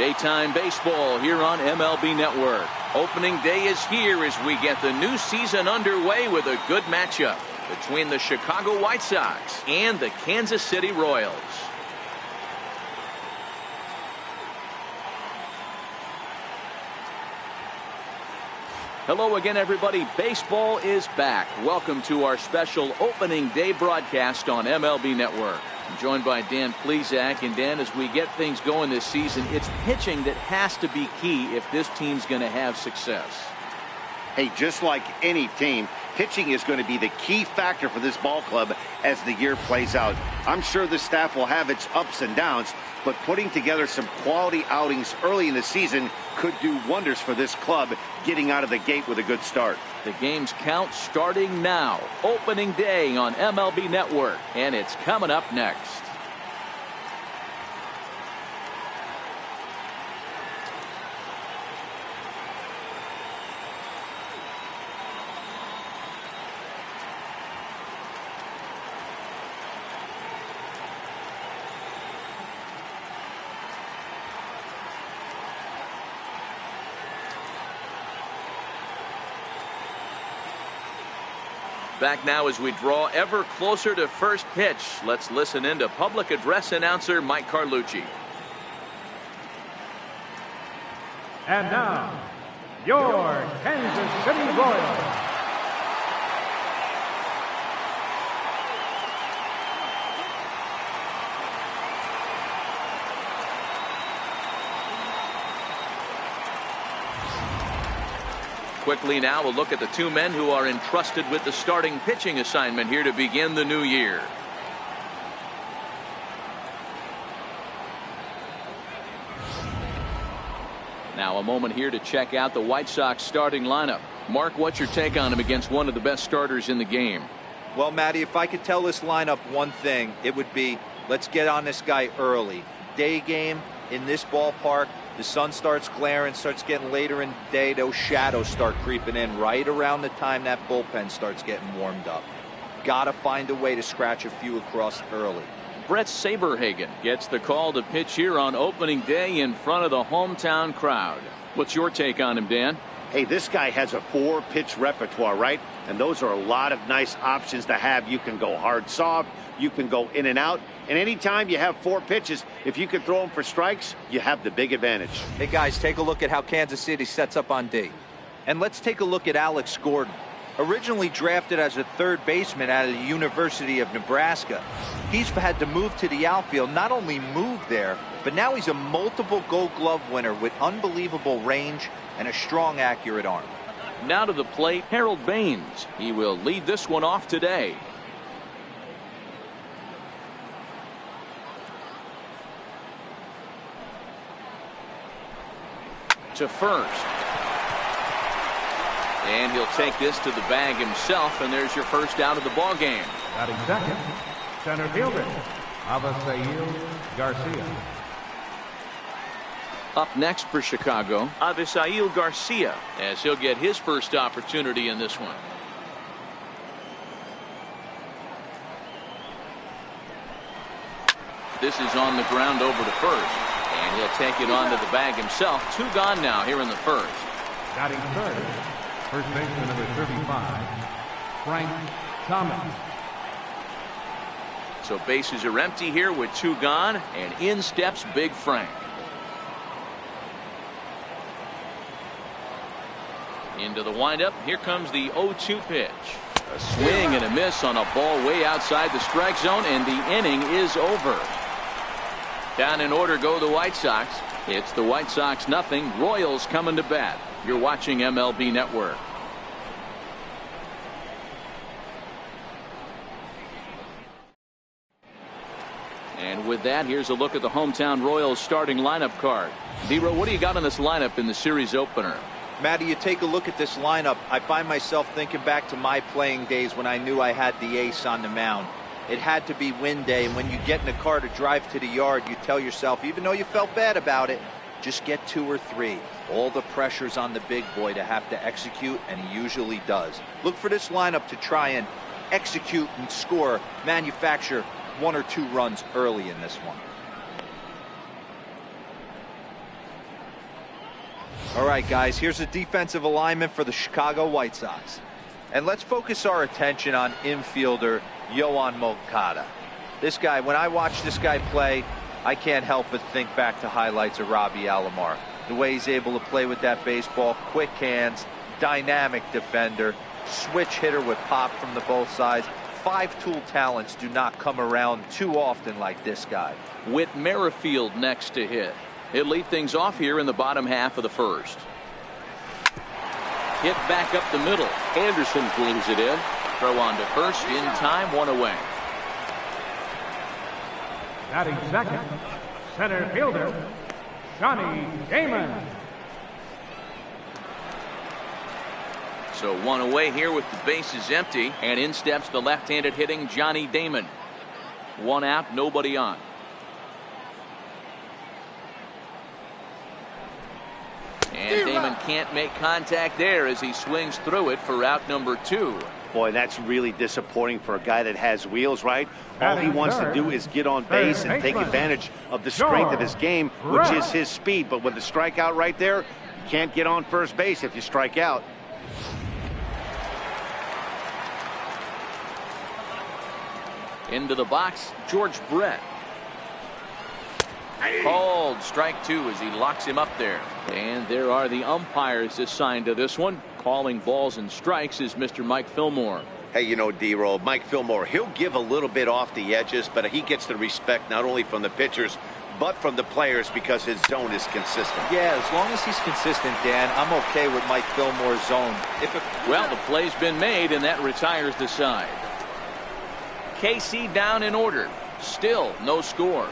Daytime baseball here on MLB Network. Opening day is here as we get the new season underway with a good matchup between the Chicago White Sox and the Kansas City Royals. Hello again, everybody. Baseball is back. Welcome to our special opening day broadcast on MLB Network. I'm joined by Dan Plesac. And Dan, as we get things going this season, it's pitching that has to be key if this team's going to have success. Hey, just like any team, pitching is going to be the key factor for this ball club as the year plays out. I'm sure the staff will have its ups and downs, but putting together some quality outings early in the season could do wonders for this club getting out of the gate with a good start. The games count starting now. Opening day on MLB Network, and it's coming up next. Back now as we draw ever closer to first pitch. Let's listen in to public address announcer Mike Carlucci. And now, your Kansas City Royals. Quickly now, a look at the two men who are entrusted with the starting pitching assignment here to begin the new year. Now a moment here to check out the White Sox starting lineup. Mark, what's your take on him against one of the best starters in the game? Well, Matty, if I could tell this lineup one thing, it would be let's get on this guy early. Day game in this ballpark. The sun starts glaring, starts getting later in the day. Those shadows start creeping in right around the time that bullpen starts getting warmed up. Got to find a way to scratch a few across early. Brett Saberhagen gets the call to pitch here on opening day in front of the hometown crowd. What's your take on him, Dan? Hey, this guy has a 4-pitch repertoire, right? And those are a lot of nice options to have. You can go hard, soft. You can go in and out. And anytime you have 4 pitches, if you can throw them for strikes, you have the big advantage. Hey, guys, take a look at how Kansas City sets up on D. And let's take a look at Alex Gordon. Originally drafted as a third baseman out of the University of Nebraska, he's had to move to the outfield. Not only moved there, but now he's a multiple Gold Glove winner with unbelievable range and a strong, accurate arm. Now to the plate, Harold Baines. He will lead this one off today. To first. And he'll take this to the bag himself, and there's your first out of the ball game. Batting second, center fielder, Avisail Garcia. Up next for Chicago, Avisail Garcia, as he'll get his first opportunity in this one. This is on the ground over to first, and he'll take it onto the bag himself. 2 gone now here in the first. Batting third, first baseman number 35, Frank Thomas. So bases are empty here with 2 gone, and in steps Big Frank. Into the windup. Here comes the 0-2 pitch. A swing and a miss on a ball way outside the strike zone, and the inning is over. Down in order go the White Sox. It's the White Sox nothing. Royals coming to bat. You're watching MLB Network. And with that, here's a look at the hometown Royals starting lineup card. D-Row, what do you got on this lineup in the series opener? Matty, you take a look at this lineup. I find myself thinking back to my playing days when I knew I had the ace on the mound. It had to be win day, and when you get in the car to drive to the yard, you tell yourself, even though you felt bad about it, just get 2 or 3. All the pressure's on the big boy to have to execute, and he usually does. Look for this lineup to try and execute and score, manufacture 1 or 2 runs early in this one. All right, guys, here's a defensive alignment for the Chicago White Sox. And let's focus our attention on infielder Yoan Moncada. This guy, when I watch this guy play, I can't help but think back to highlights of Robbie Alomar. The way he's able to play with that baseball, quick hands, dynamic defender, switch hitter with pop from the both sides. 5-tool talents do not come around too often like this guy. With Merrifield next to hit. He'll lead things off here in the bottom half of the first. Hit back up the middle. Anderson flings it in. Throw on to first in time, 1 away. Batting second, center fielder, Johnny Damon. So 1 away here with the bases empty, and in steps the left-handed hitting Johnny Damon. 1 out, nobody on. And Damon can't make contact there as he swings through it for out number 2. Boy, that's really disappointing for a guy that has wheels, right? All he wants to do is get on base and take advantage of the strength of his game, which is his speed. But with the strikeout right there, you can't get on first base if you strike out. Into the box, George Brett. Called strike 2 as he locks him up there. And there are the umpires assigned to this one. Calling balls and strikes is Mr. Mike Fillmore. Hey, you know, D-Roll, Mike Fillmore, he'll give a little bit off the edges, but he gets the respect not only from the pitchers, but from the players because his zone is consistent. Yeah, as long as he's consistent, Dan, I'm okay with Mike Fillmore's zone. Well, the play's been made, and that retires the side. KC down in order. Still no score.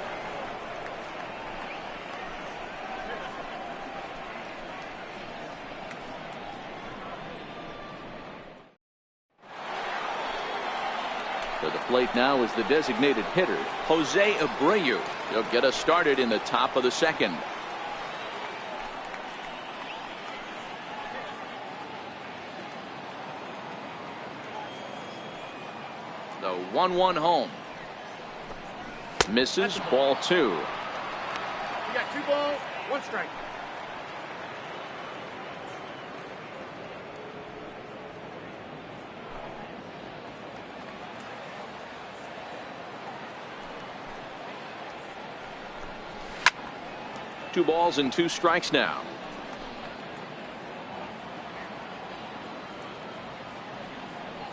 To the plate now is the designated hitter, Jose Abreu. He'll get us started in the top of the second. The 1-1 home. Misses, ball 2. You got 2 balls, 1 strike. Two balls and 2 strikes now.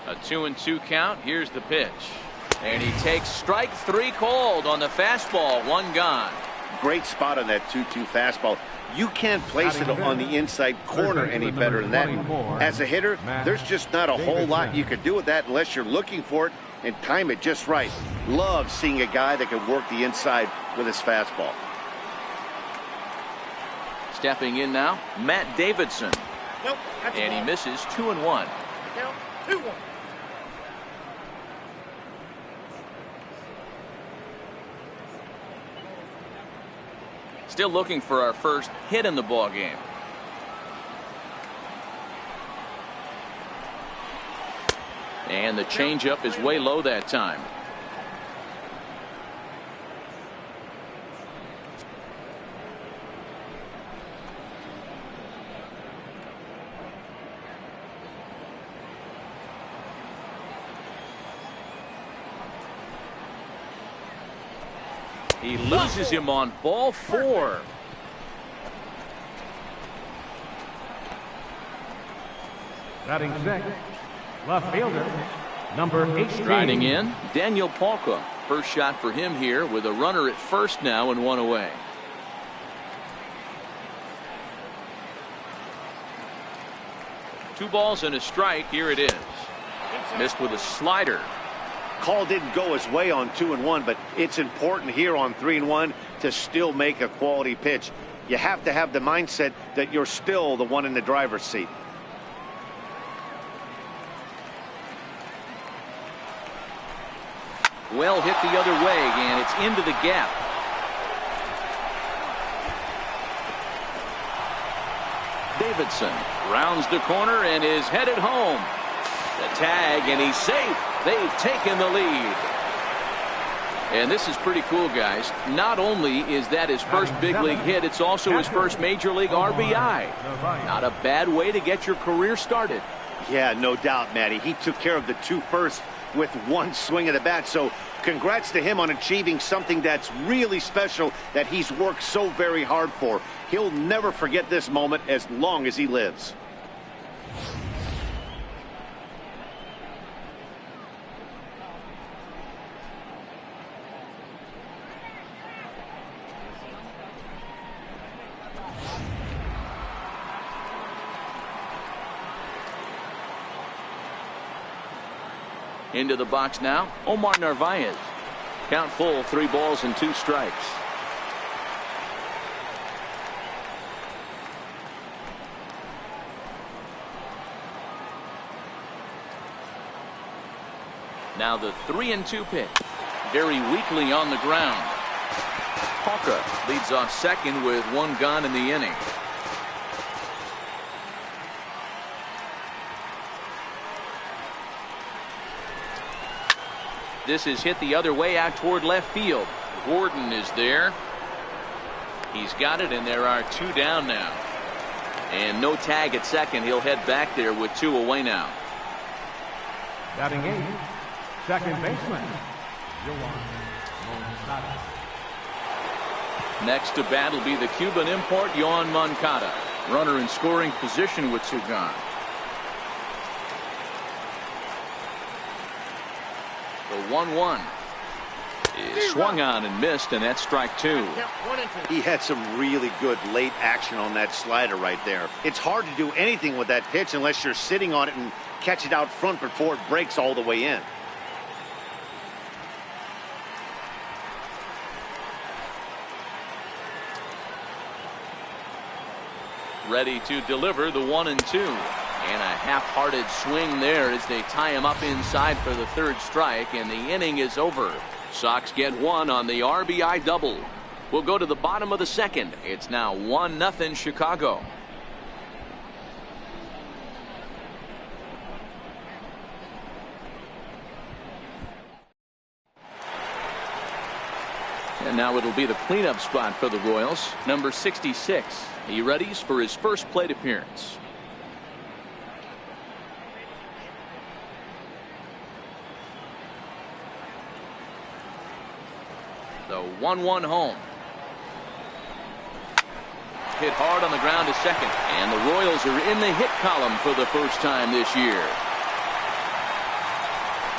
A 2-2 count. Here's the pitch. And he takes strike 3 called on the fastball. 1 gone. Great spot on that 2-2 fastball. You can't place it on the inside corner any better than that. As a hitter, there's just not a whole lot you could do with that unless you're looking for it and time it just right. Love seeing a guy that can work the inside with his fastball. Stepping in now, Matt Davidson. Nope, and he misses 2-1. Count 2-1. Still looking for our first hit in the ball game. And the changeup is way low that time. He loses him on ball 4. Batting sixth, left fielder, number 18. Striding in, Daniel Palka. First shot for him here with a runner at first now and 1 away. Two balls and a strike. Here it is. Missed with a slider. Call didn't go his way on 2-1, but it's important here on 3-1 to still make a quality pitch. You have to have the mindset that you're still the one in the driver's seat. Well hit the other way, and it's into the gap. Davidson rounds the corner and is headed home. The tag, and he's safe. They've taken the lead. And this is pretty cool, guys. Not only is that his first big league hit, it's also his first major league RBI. Not a bad way to get your career started. Yeah, no doubt, Matty. He took care of the two first with one swing of the bat. So congrats to him on achieving something that's really special that he's worked so very hard for. He'll never forget this moment as long as he lives. Into the box now, Omar Narvaez. Count full, 3 balls and 2 strikes. Now the 3-2 pitch. Very weakly on the ground. Hawka leads off second with 1 gone in the inning. This is hit the other way out toward left field. Gordon is there. He's got it, and there are 2 down now. And no tag at second. He'll head back there with 2 away now. Batting 8, second baseman, Yohan Moncada. Next to bat will be the Cuban import, Yohan Moncada. Runner in scoring position with 2 gone. The 1-1 is swung on and missed, and that's strike 2. He had some really good late action on that slider right there. It's hard to do anything with that pitch unless you're sitting on it and catch it out front before it breaks all the way in. Ready to deliver the 1-2. And a half-hearted swing there as they tie him up inside for the 3rd strike, and the inning is over. Sox get 1 on the RBI double. We'll go to the bottom of the 2nd. It's now 1-0 Chicago. And now it'll be the cleanup spot for the Royals. Number 66. He readies for his first plate appearance. The 1-1 home. Hit hard on the ground to second. And the Royals are in the hit column for the first time this year.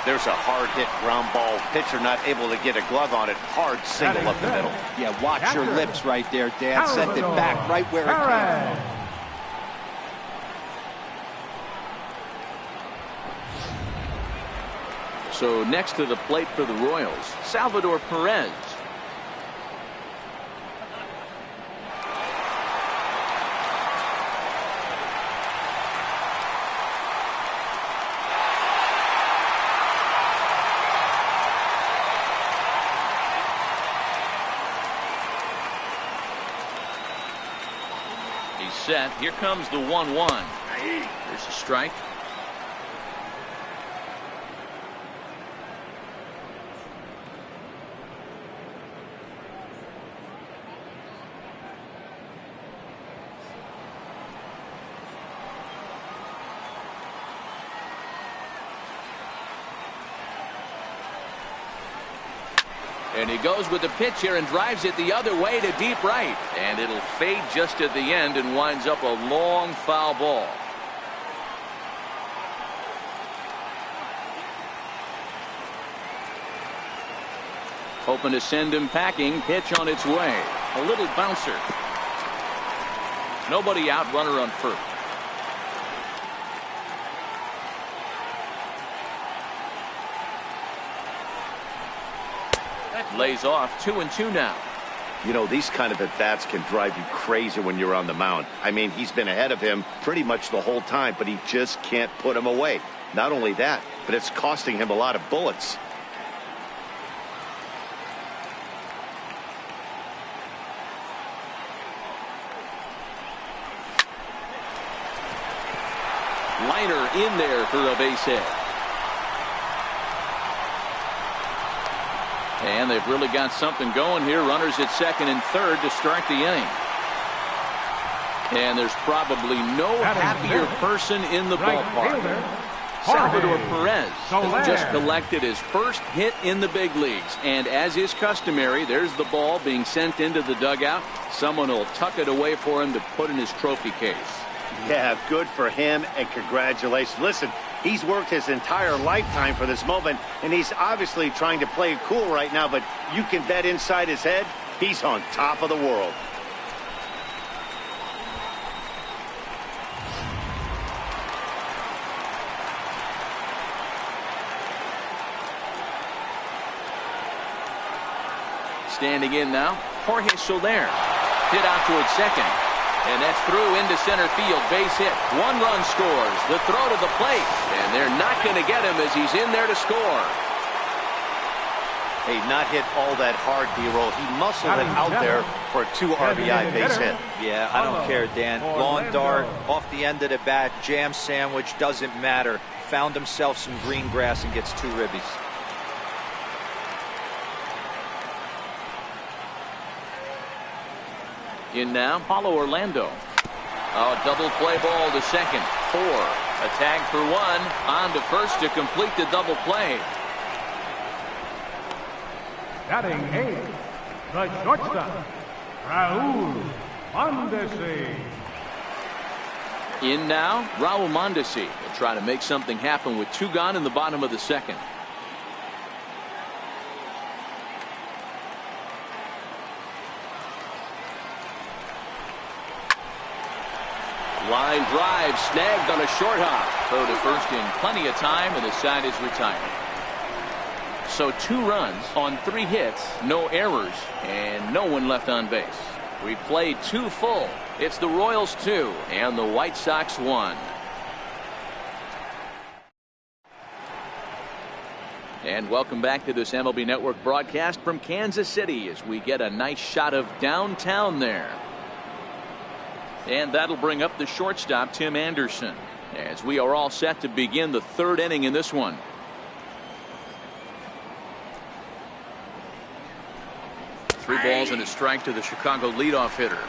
There's a hard hit ground ball. Pitcher not able to get a glove on it. Hard single up the middle. Yeah, watch your lips right there, Dad. Sent it back right where it came. So next to the plate for the Royals, Salvador Perez. He's set. Here comes the 1-1. There's a strike. And he goes with the pitch here and drives it the other way to deep right. And it'll fade just at the end and winds up a long foul ball. Hoping to send him packing. Pitch on its way. A little bouncer. Nobody out, runner on first. Lays off. 2-2 now. You know, these kind of at-bats can drive you crazy when you're on the mound. I mean, he's been ahead of him pretty much the whole time, but he just can't put him away. Not only that, but it's costing him a lot of bullets. Liner in there for a base hit. And they've really got something going here. Runners at second and third to start the inning. And there's probably no happier person in the ballpark. Salvador Perez has just collected his first hit in the big leagues. And as is customary, there's the ball being sent into the dugout. Someone will tuck it away for him to put in his trophy case. Yeah, good for him, and congratulations. Listen, he's worked his entire lifetime for this moment, and he's obviously trying to play it cool right now, but you can bet inside his head, he's on top of the world. Standing in now, Jorge Soler. Hit out towards second. And that's through into center field. Base hit. 1 run scores. The throw to the plate. And they're not going to get him as he's in there to score. Hey, not hit all that hard, D-roll. He muscled it out there for a 2 RBI base hit. Yeah, I don't care, Dan. Lawn dart, off the end of the bat, jam sandwich, doesn't matter. Found himself some green grass and gets 2 ribbies. In now, Paulo Orlando. A double play ball to second. 4. A tag for 1. On to first to complete the double play. Batting 8, the shortstop, Raul Mondesi. In now, Raul Mondesi will try to make something happen with 2 gone in the bottom of the second. Line drive snagged on a short hop. Throw to first in plenty of time, and the side is retired. So 2 runs on 3 hits, no errors, and no one left on base. We played 2 full. It's the Royals 2 and the White Sox 1. And welcome back to this MLB Network broadcast from Kansas City as we get a nice shot of downtown there. And that'll bring up the shortstop, Tim Anderson, as we are all set to begin the 3rd inning in this one. Three balls and a strike to the Chicago leadoff hitter.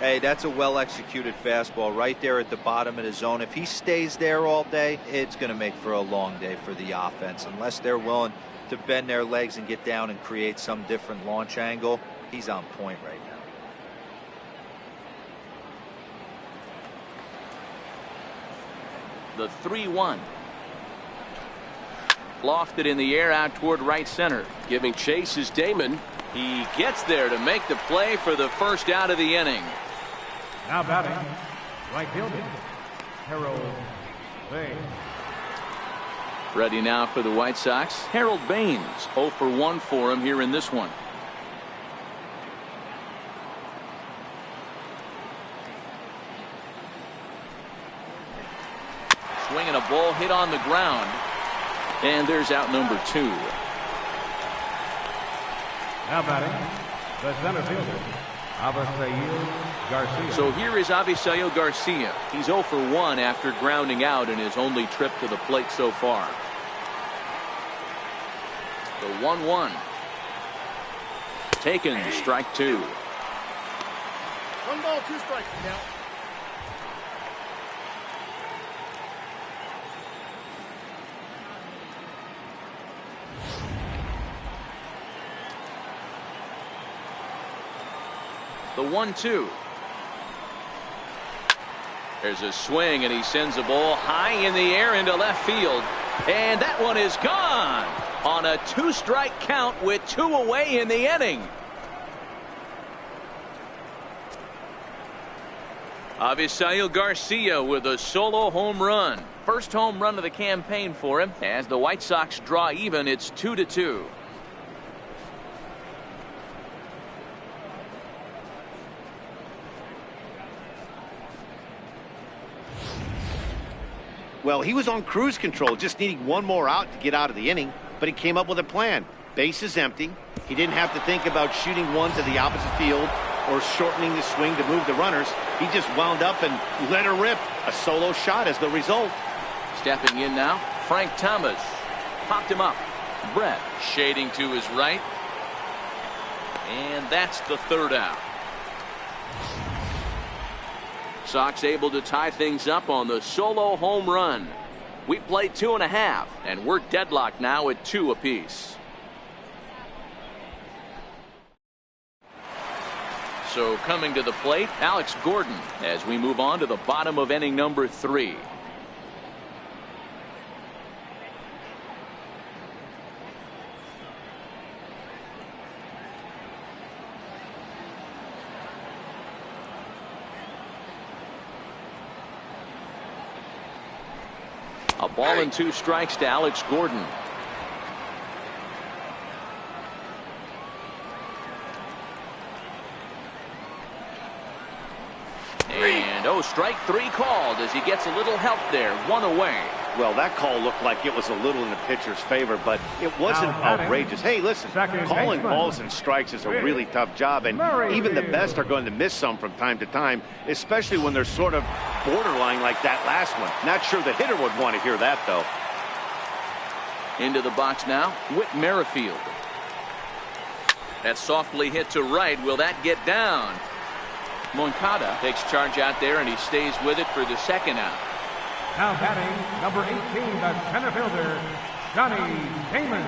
Hey, that's a well-executed fastball right there at the bottom of the zone. If he stays there all day, it's going to make for a long day for the offense. Unless they're willing to bend their legs and get down and create some different launch angle, he's on point right now. The 3-1. Lofted in the air out toward right center. Giving chase is Damon. He gets there to make the play for the first out of the inning. Now batting, right fielder, Harold Baines. Ready now for the White Sox, Harold Baines. 0 for 1 for him here in this one. Swinging a ball hit on the ground. And there's out number 2. Now batting, the center fielder, Avisail Garcia. So here is Avisail Garcia. He's 0 for 1 after grounding out in his only trip to the plate so far. The 1-1. Taken, strike 2. 1 ball, 2 strikes now. The 1-2. There's a swing, and he sends a ball high in the air into left field. And that one is gone on a 2-strike count with 2 away in the inning. Avisail Garcia with a solo home run. First home run of the campaign for him. As the White Sox draw even, it's 2-2. Well, he was on cruise control, just needing 1 more out to get out of the inning, but he came up with a plan. Base is empty. He didn't have to think about shooting one to the opposite field or shortening the swing to move the runners. He just wound up and let her rip. A solo shot as the result. Stepping in now, Frank Thomas. Popped him up. Brett shading to his right. And that's the third out. Sox able to tie things up on the solo home run. We played 2.5, and we're deadlocked now at 2 apiece. So coming to the plate, Alex Gordon, as we move on to the bottom of inning number 3. A ball and 2 strikes to Alex Gordon. And strike 3 called as he gets a little help there. 1 away. Well, that call looked like it was a little in the pitcher's favor, but it wasn't outrageous. Hey, listen, calling balls and strikes is a really tough job, and even the best are going to miss some from time to time, especially when they're sort of borderline like that last one. Not sure the hitter would want to hear that, though. Into the box now, Whit Merrifield. That's softly hit to right. Will that get down? Moncada takes charge out there, and he stays with it for the second out. Now batting, number 18, the center fielder, Johnny Damon.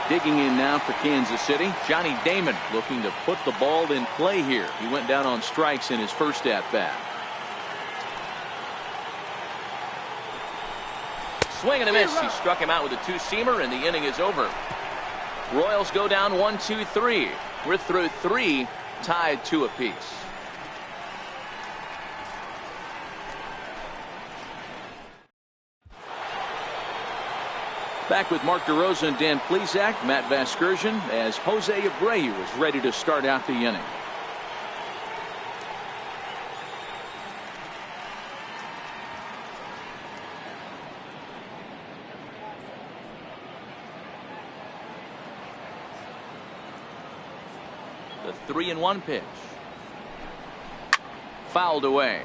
Digging in now for Kansas City, Johnny Damon looking to put the ball in play here. He went down on strikes in his first at-bat. Swing and a miss. He struck him out with a 2-seamer, and the inning is over. Royals go down 1-2-3. We're through 3, tied 2 apiece. Back with Mark DeRosa and Dan Plesac, Matt Vasgersian, as Jose Abreu is ready to start out the inning. The 3-1 pitch. Fouled away.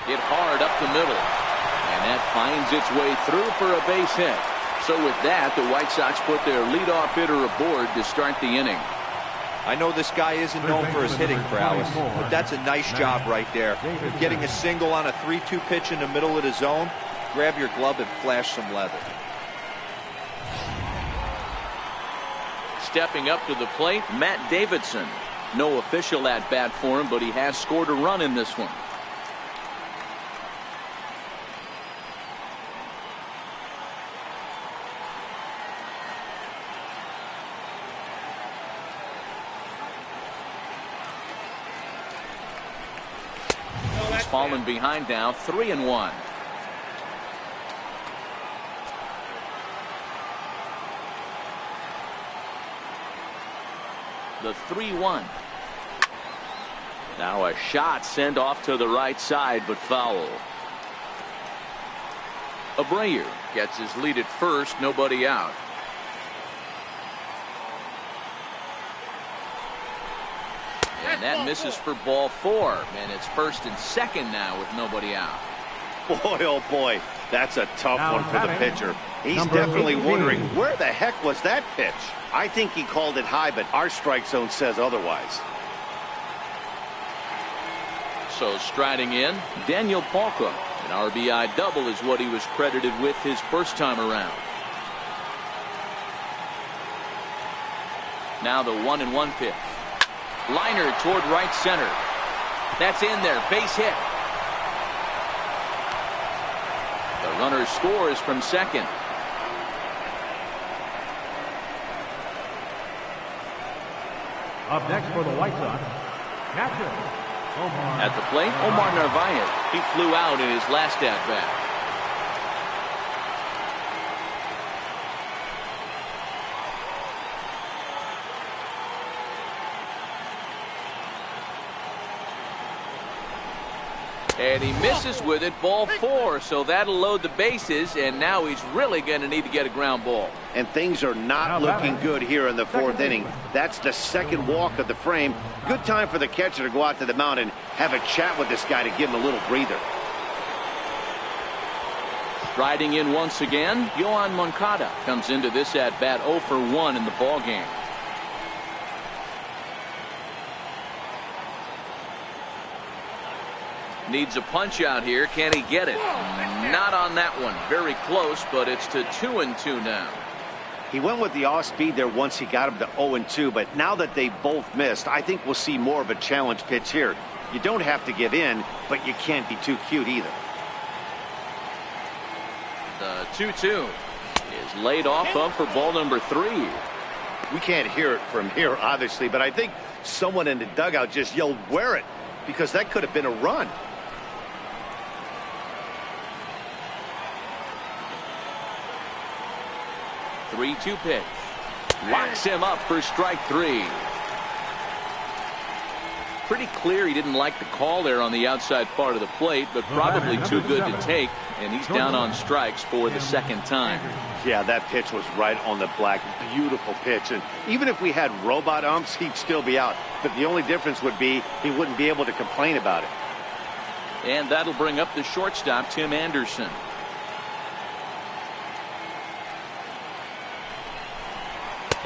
Hit hard up the middle, and that finds its way through for a base hit. So with that, the White Sox put their leadoff hitter aboard to start the inning. I know this guy isn't known for his hitting prowess, but that's a nice job right there. Getting a single on a 3-2 pitch in the middle of the zone. Grab your glove and flash some leather. Stepping up to the plate, Matt Davidson. No official at bat for him, but he has scored a run in this one. Fallen behind now, 3-1. The 3-1. Now a shot sent off to the right side, but foul. Abreu gets his lead at first, nobody out. And that misses for ball 4, and it's first and second now with nobody out. Boy, oh boy, that's a tough one for the pitcher. He's definitely wondering, where the heck was that pitch? I think he called it high, but our strike zone says otherwise. So striding in, Daniel Palka. An RBI double is what he was credited with his first time around. Now the 1-1 pitch. Liner toward right center. That's in there. Base hit. The runner scores from second. Up next for the White Sox, catcher Omar. At the plate, Omar Narvaez. He flew out in his last at-bat. And he misses with it, ball 4, so that'll load the bases, and now he's really going to need to get a ground ball. And things are not looking good here in the 4th inning. That's the 2nd walk of the frame. Good time for the catcher to go out to the mound and have a chat with this guy to give him a little breather. Riding in once again, Yohan Moncada comes into this at bat 0 for 1 in the ball game. Needs a punch out here. Can he get it? Not on that one. Very close, but it's to 2-2 now. He went with the off speed there once he got him to 0-2, but now that they both missed, I think we'll see more of a challenge pitch here. You don't have to give in, but you can't be too cute either. The 2-2 is laid off of for ball number 3. We can't hear it from here, obviously, but I think someone in the dugout just yelled, "Wear it," because that could have been a run. 3-2 pitch. Locks him up for strike 3. Pretty clear he didn't like the call there on the outside part of the plate, but probably too good to take, and he's down on strikes for the 2nd time. Yeah, that pitch was right on the black. Beautiful pitch. And even if we had robot umps, he'd still be out. But the only difference would be he wouldn't be able to complain about it. And that'll bring up the shortstop, Tim Anderson.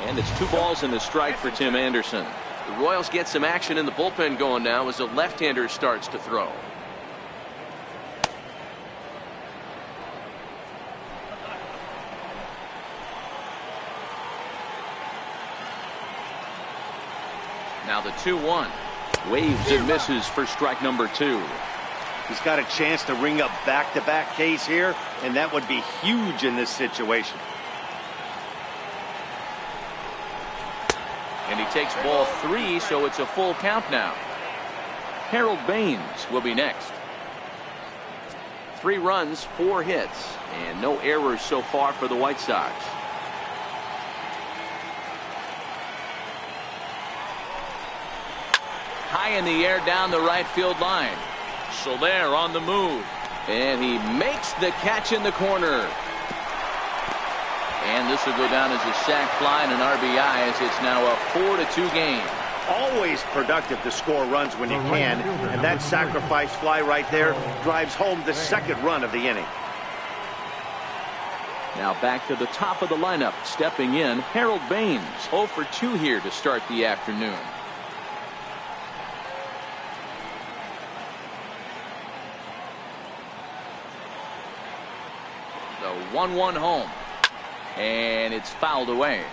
And it's 2 balls and a strike for Tim Anderson. The Royals get some action in the bullpen going now as the left-hander starts to throw. Now the 2-1. Waves and misses for strike number 2. He's got a chance to ring up back-to-back Ks here, and that would be huge in this situation. And he takes ball 3, so it's a full count now. Harold Baines will be next. 3 runs, 4 hits, and no errors so far for the White Sox. High in the air down the right field line. Soler on the move. And he makes the catch in the corner. And this will go down as a sac fly and an RBI, as it's now a 4-2 game. Always productive to score runs when you can, and that sacrifice fly right there drives home the 2nd run of the inning. Now back to the top of the lineup. Stepping in, Harold Baines. 0 for 2 here to start the afternoon. The 1-1 home. And it's fouled away.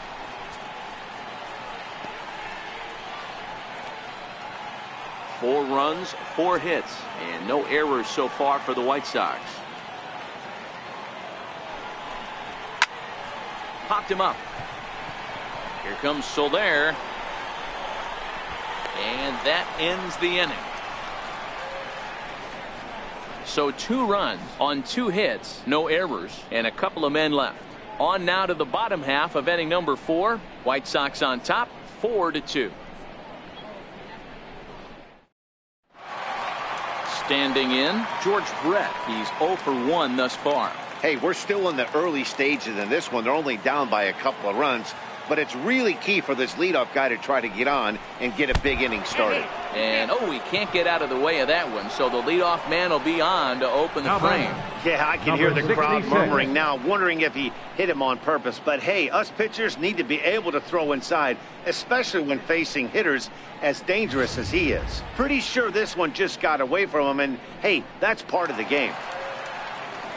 Four runs, 4 hits, and no errors so far for the White Sox. Popped him up. Here comes Soler. And that ends the inning. So 2 runs on 2 hits, no errors, and a couple of men left. On now to the bottom half of inning number 4. White Sox on top, 4-2. Standing in, George Brett. He's 0 for 1 thus far. Hey, we're still in the early stages in this one. They're only down by a couple of runs, but it's really key for this leadoff guy to try to get on and get a big inning started. And he can't get out of the way of that one, so the leadoff man will be on to open the frame. Yeah, I can hear the crowd murmuring now, wondering if he hit him on purpose. But hey, us pitchers need to be able to throw inside, especially when facing hitters as dangerous as he is. Pretty sure this one just got away from him, and hey, that's part of the game.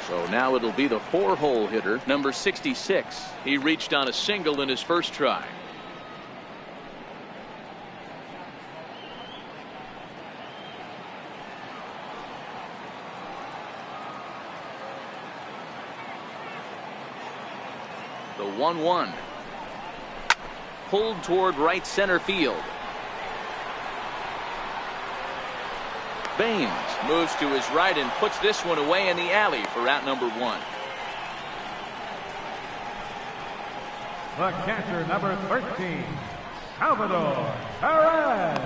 So now it'll be the 4-hole hitter, number 66. He reached on a single in his first try. The 1-1. Pulled toward right center field. Baines moves to his right and puts this one away in the alley for out number 1. The catcher, number 13, Salvador Perez.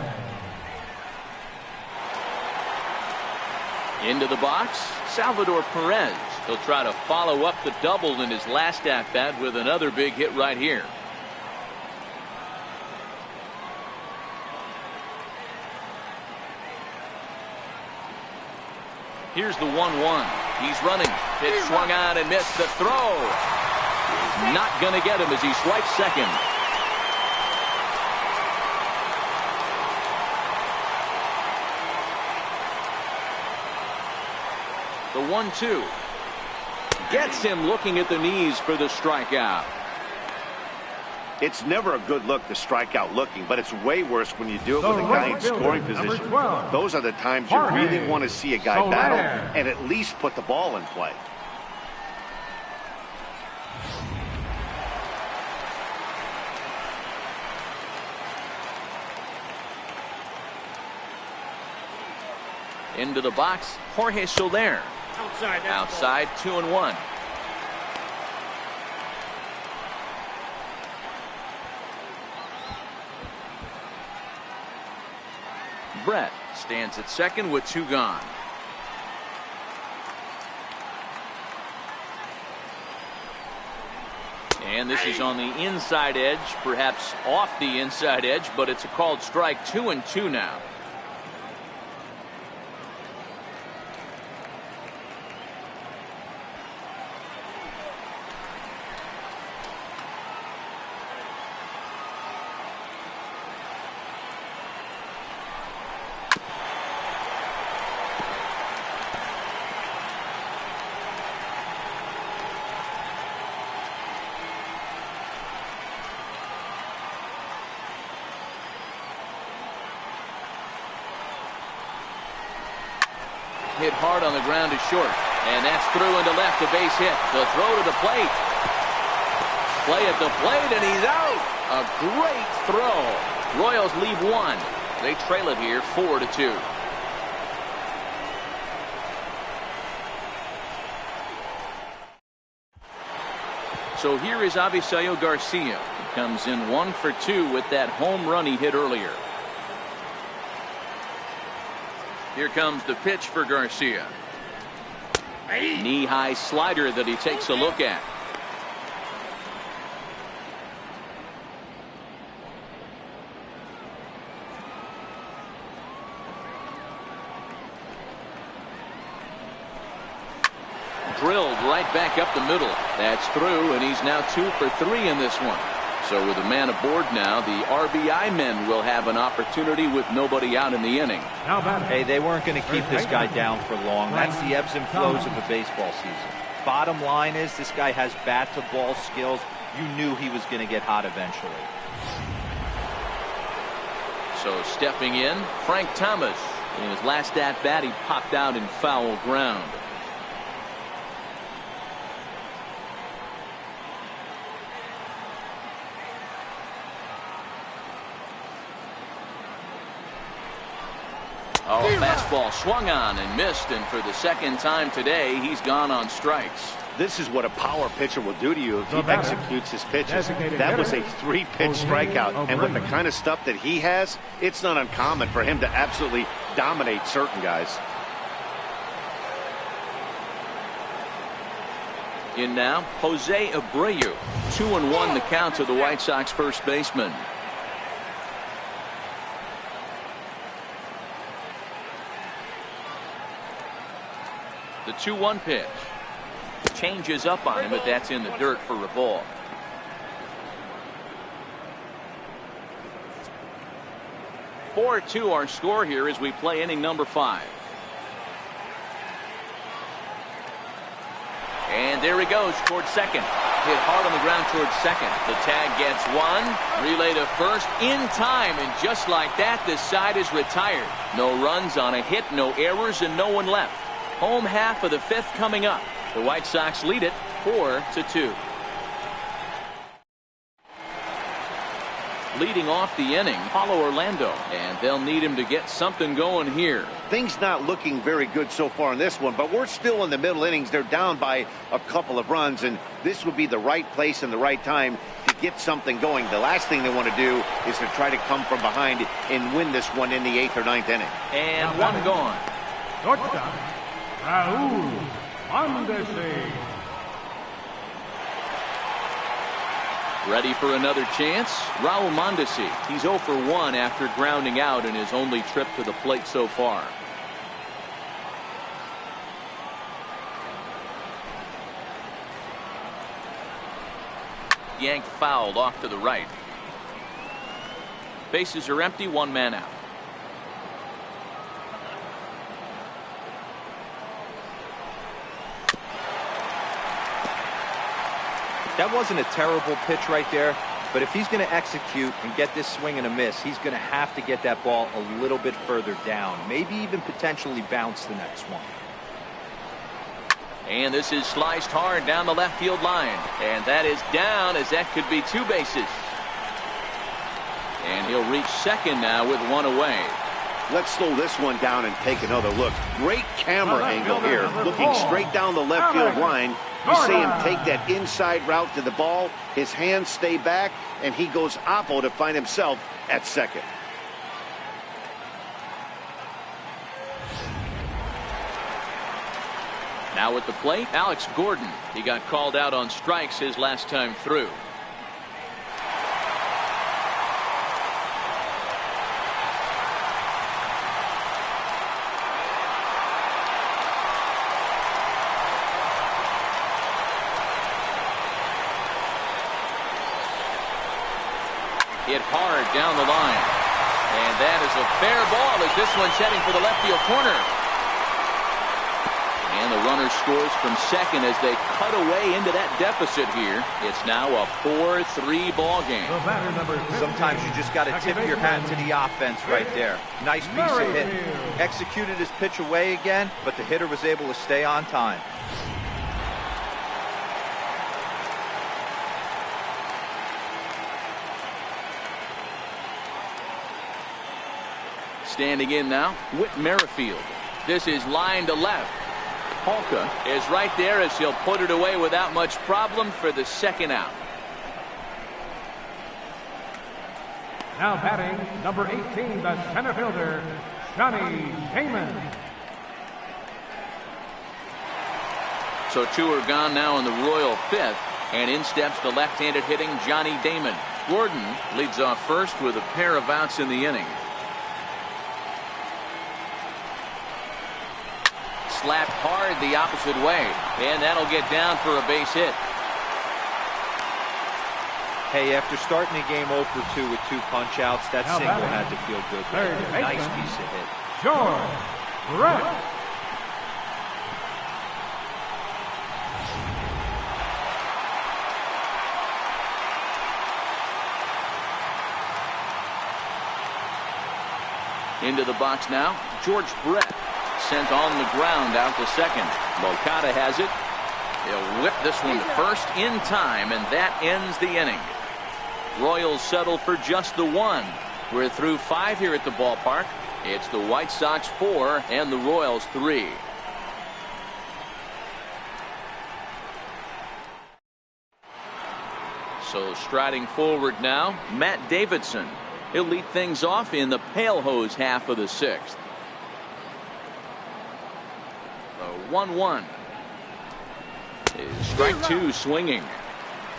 Into the box, Salvador Perez. He'll try to follow up the double in his last at bat with another big hit right here. Here's the 1-1. He's running. Pitch swung on and missed. The throw. Not going to get him as he swipes second. The 1-2 gets him looking at the knees for the strikeout. It's never a good look to strike out looking, but it's way worse when you do it with a guy in scoring position. Those are the times you really want to see a guy battle and at least put the ball in play. Into the box, Jorge Soler. Outside, 2-1. Brett stands at second with 2 gone. And this is on the inside edge, perhaps off the inside edge, but it's a called strike. 2-2 now. Hit hard on the ground to short, and that's through into left, a base hit. The throw to the plate. Play at the plate, and he's out. A great throw. Royals lead 1. They trail it here 4-2. So here is Avisaíl Garcia. He comes in 1 for 2 with that home run he hit earlier. Here comes the pitch for Garcia. Knee-high slider that he takes a look at. Drilled right back up the middle. That's through, and he's now 2 for 3 in this one. So with a man aboard now, the RBI men will have an opportunity with nobody out in the inning. Hey, they weren't going to keep this guy down for long. That's the ebbs and flows of a baseball season. Bottom line is this guy has bat-to-ball skills. You knew he was going to get hot eventually. So stepping in, Frank Thomas. In his last at-bat, he popped out in foul ground. Oh, fastball swung on and missed, and for the second time today, he's gone on strikes. This is what a power pitcher will do to you if he executes his pitches. That was a 3-pitch strikeout, and with the kind of stuff that he has, it's not uncommon for him to absolutely dominate certain guys. In now, Jose Abreu. 2-1 the count to the White Sox first baseman. The 2-1 pitch. Changes up on him, but that's in the dirt for a ball. (4-2) our score here as we play inning number 5. And there he goes towards second. Hit hard on the ground towards second. The tag gets 1. Relay to first in time, and just like that, this side is retired. No runs on a hit, no errors, and no one left. Home half of the 5th coming up. The White Sox lead it 4-2. Leading off the inning, Paulo Orlando, and they'll need him to get something going here. Things not looking very good so far in this one, but we're still in the middle innings. They're down by a couple of runs, and this would be the right place and the right time to get something going. The last thing they want to do is to try to come from behind and win this one in the 8th or 9th inning. And one gone. Raul Mondesi. Ready for another chance? Raul Mondesi. He's 0 for 1 after grounding out in his only trip to the plate so far. Yanked fouled off to the right. Bases are empty, 1 man out. That wasn't a terrible pitch right there, but if he's going to execute and get this swing and a miss, he's going to have to get that ball a little bit further down, maybe even potentially bounce the next one. And this is sliced hard down the left field line, and that is down, as that could be 2 bases. And he'll reach second now with 1 away. Let's slow this one down and take another look. Great camera angle here, looking straight down the left field line. You see him take that inside route to the ball. His hands stay back, and he goes oppo to find himself at second. Now at the plate, Alex Gordon. He got called out on strikes his last time through. Hit hard down the line. And that is a fair ball as this one's heading for the left field corner. And the runner scores from second as they cut away into that deficit here. It's now a 4-3 ball game. Sometimes you just got to tip your hat to the offense right there. Nice piece of hit. Executed his pitch away again, but the hitter was able to stay on time. Standing in now, Whit Merrifield. This is line to left. Polka is right there as he'll put it away without much problem for the second out. Now batting, number 18, the center fielder, Johnny Damon. So 2 are gone now in the Royal fifth, and in steps the left-handed hitting Johnny Damon. Gordon leads off first with a pair of outs in the inning. Slapped hard the opposite way, and that'll get down for a base hit. Hey, after starting the game 0 for 2 with 2 punch outs, that single had to feel good. Nice piece of hit. George Brett. Into the box now, George Brett. Sent on the ground out to second. Moncada has it. He'll whip this one to first in time, and that ends the inning. Royals settle for just the 1. We're through 5 here at the ballpark. It's the White Sox 4 and the Royals 3. So striding forward now, Matt Davidson. He'll lead things off in the pale hose half of the 6th. 1-1. Strike 2 swinging.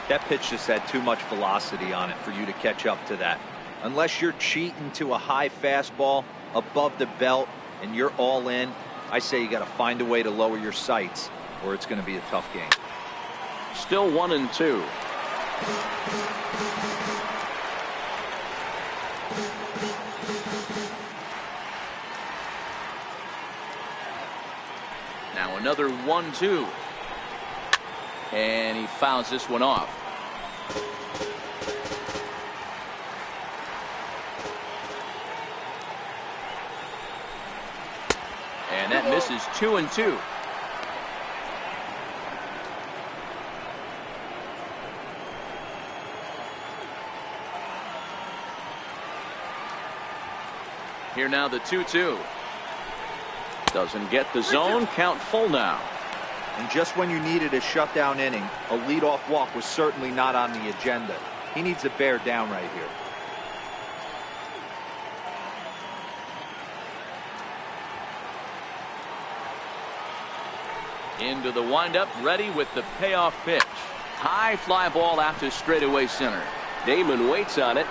That pitch just had too much velocity on it for you to catch up to that. Unless you're cheating to a high fastball above the belt and you're all in, I say you got to find a way to lower your sights or it's going to be a tough game. Still 1-2. Now another 1-2. And he fouls this one off. And that misses 2-2. Here now the 2-2. Doesn't get the zone. Count full now. And just when you needed a shutdown inning, a leadoff walk was certainly not on the agenda. He needs to bear down right here. Into the windup, ready with the payoff pitch. High fly ball out to straightaway center. Damon waits on it.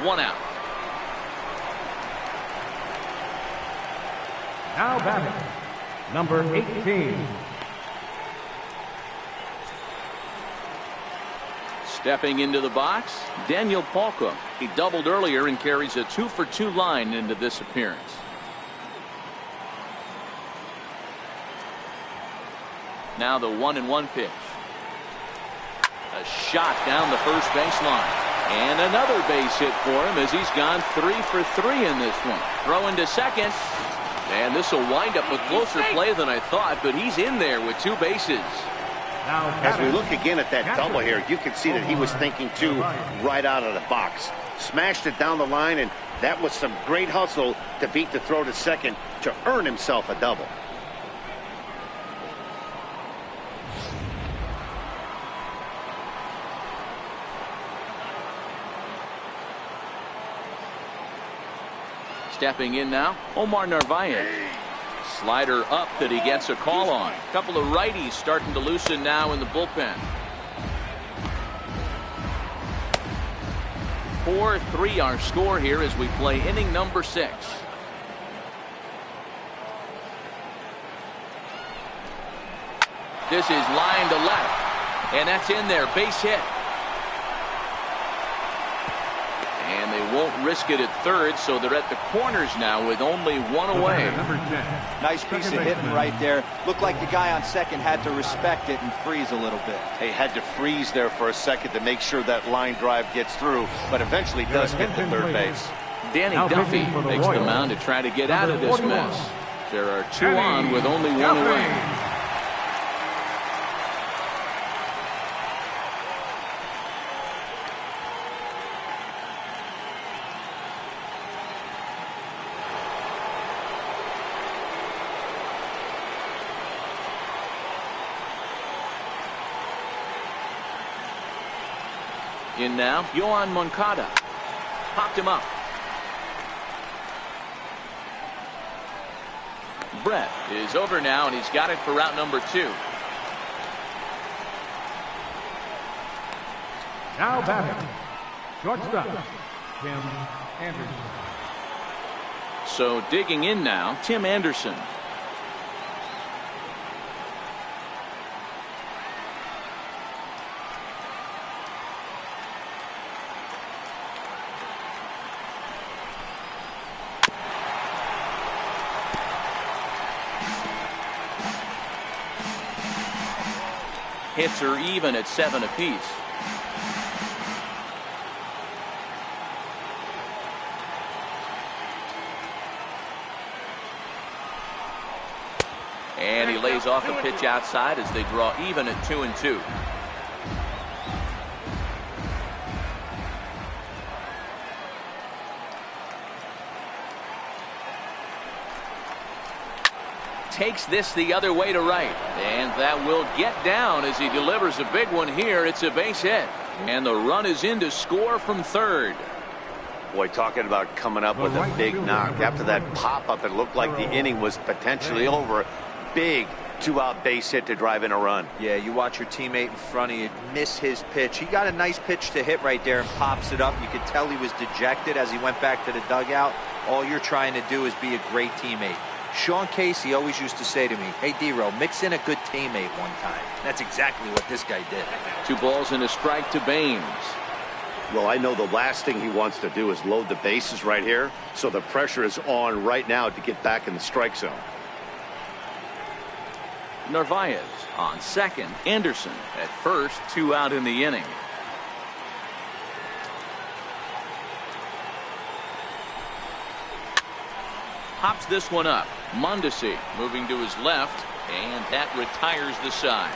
1 out. Now batting, number 18. Stepping into the box, Daniel Palka. He doubled earlier and carries a 2-for-2 line into this appearance. Now the 1-1 pitch. A shot down the first baseline. And another base hit for him as he's gone 3 for 3 in this one. Throw into second. And this will wind up a closer play than I thought, but he's in there with 2 bases. As we look again at that double here, you can see that he was thinking too right out of the box. Smashed it down the line, and that was some great hustle to beat the throw to second to earn himself a double. Stepping in now, Omar Narvaez. Slider up that he gets a call on. A couple of righties starting to loosen now in the bullpen. 4-3 our score here as we play inning number 6. This is line to left, and that's in there, base hit. And they won't risk it at third, so they're at the corners now with only 1 away. Nice piece of hitting right there. Looked like the guy on second had to respect it and freeze a little bit. He had to freeze there for a second to make sure that line drive gets through, but eventually does hit the third base. Danny Duffy makes the mound to try to get out of this mess. There are 2 on with only 1 away. In now, Yohan Moncada. Popped him up. Brett is over now, and he's got it for route number 2. Now batting, shortstop, Tim Anderson. So digging in now, Tim Anderson. Hits are even at 7 apiece. And he lays off a pitch outside as they draw even at 2-2. Takes this the other way to right, and that will get down as he delivers a big one here. It's a base hit, and the run is in to score from third. Boy, talking about coming up with a big knock. After that pop-up, it looked like the inning was potentially over. Big 2-out base hit to drive in a run. Yeah, you watch your teammate in front of you miss his pitch. He got a nice pitch to hit right there and pops it up. You could tell he was dejected as he went back to the dugout. All you're trying to do is be a great teammate. Sean Casey always used to say to me, hey, D-Row, mix in a good teammate one time. That's exactly what this guy did. 2 balls and a strike to Baines. Well, I know the last thing he wants to do is load the bases right here, so the pressure is on right now to get back in the strike zone. Narvaez on second. Anderson at first. 2 out in the inning. Pops this one up. Mondesi moving to his left, and that retires the side.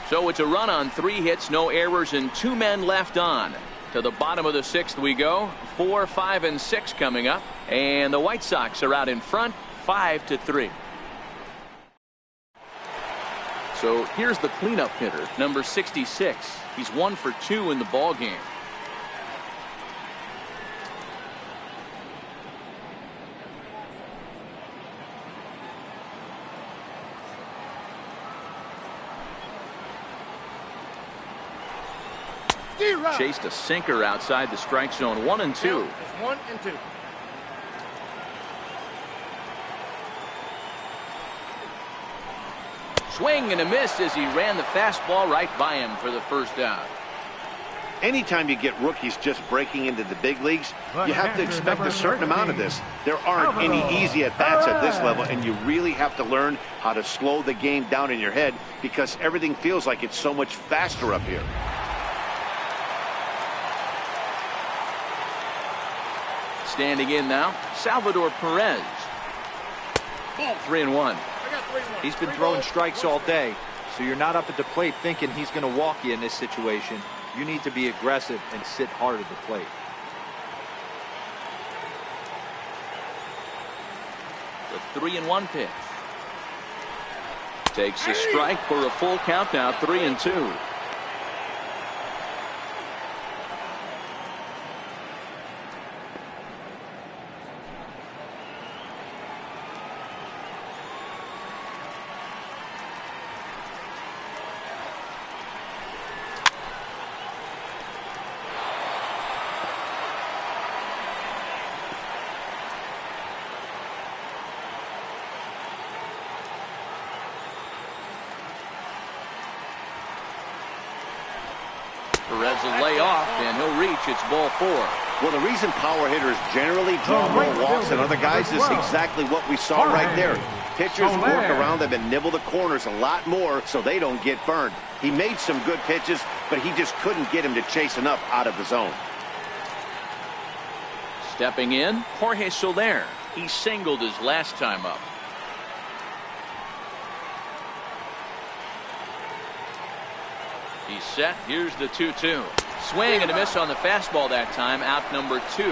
So it's a run on 3 hits, no errors, and 2 men left on. To the bottom of the 6th we go. 4, 5, and 6 coming up, and the White Sox are out in front, 5-3. So here's the cleanup hitter, number 66. He's 1 for 2 in the ball game. D-Rod. Chased a sinker outside the strike zone. 1-2. It's 1-2. Swing and a miss as he ran the fastball right by him for the first out. Anytime you get rookies just breaking into the big leagues, you have to expect a certain amount of this. There aren't any easy at-bats at this level, and you really have to learn how to slow the game down in your head because everything feels like it's so much faster up here. Standing in now, Salvador Perez. 3-1. He's been throwing strikes all day, so you're not up at the plate thinking he's going to walk you in this situation. You need to be aggressive and sit hard at the plate. The 3-1 pitch. Takes a strike for a full count now, 3-2. Perez will lay off, and he'll reach. It's ball 4. Well, the reason power hitters generally draw more walks than other guys is exactly what we saw right there. Pitchers work around them and nibble the corners a lot more so they don't get burned. He made some good pitches, but he just couldn't get him to chase enough out of the zone. Stepping in, Jorge Soler. He singled his last time up. He's set. Here's the 2-2. Swing and a miss on the fastball that time. Out number 2.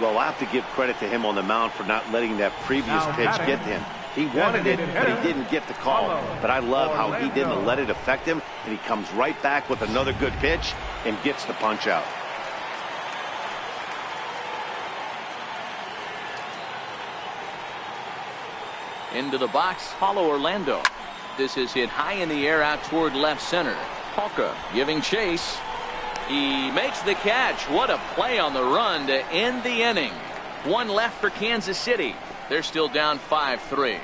Well, I have to give credit to him on the mound for not letting that previous pitch get to him. He wanted it, but he didn't get the call. But I love how he didn't let it affect him, and he comes right back with another good pitch and gets the punch out. Into the box, Paulo Orlando. This is hit high in the air out toward left center. Palka giving chase. He makes the catch. What a play on the run to end the inning. One left for Kansas City. They're still down 5-3.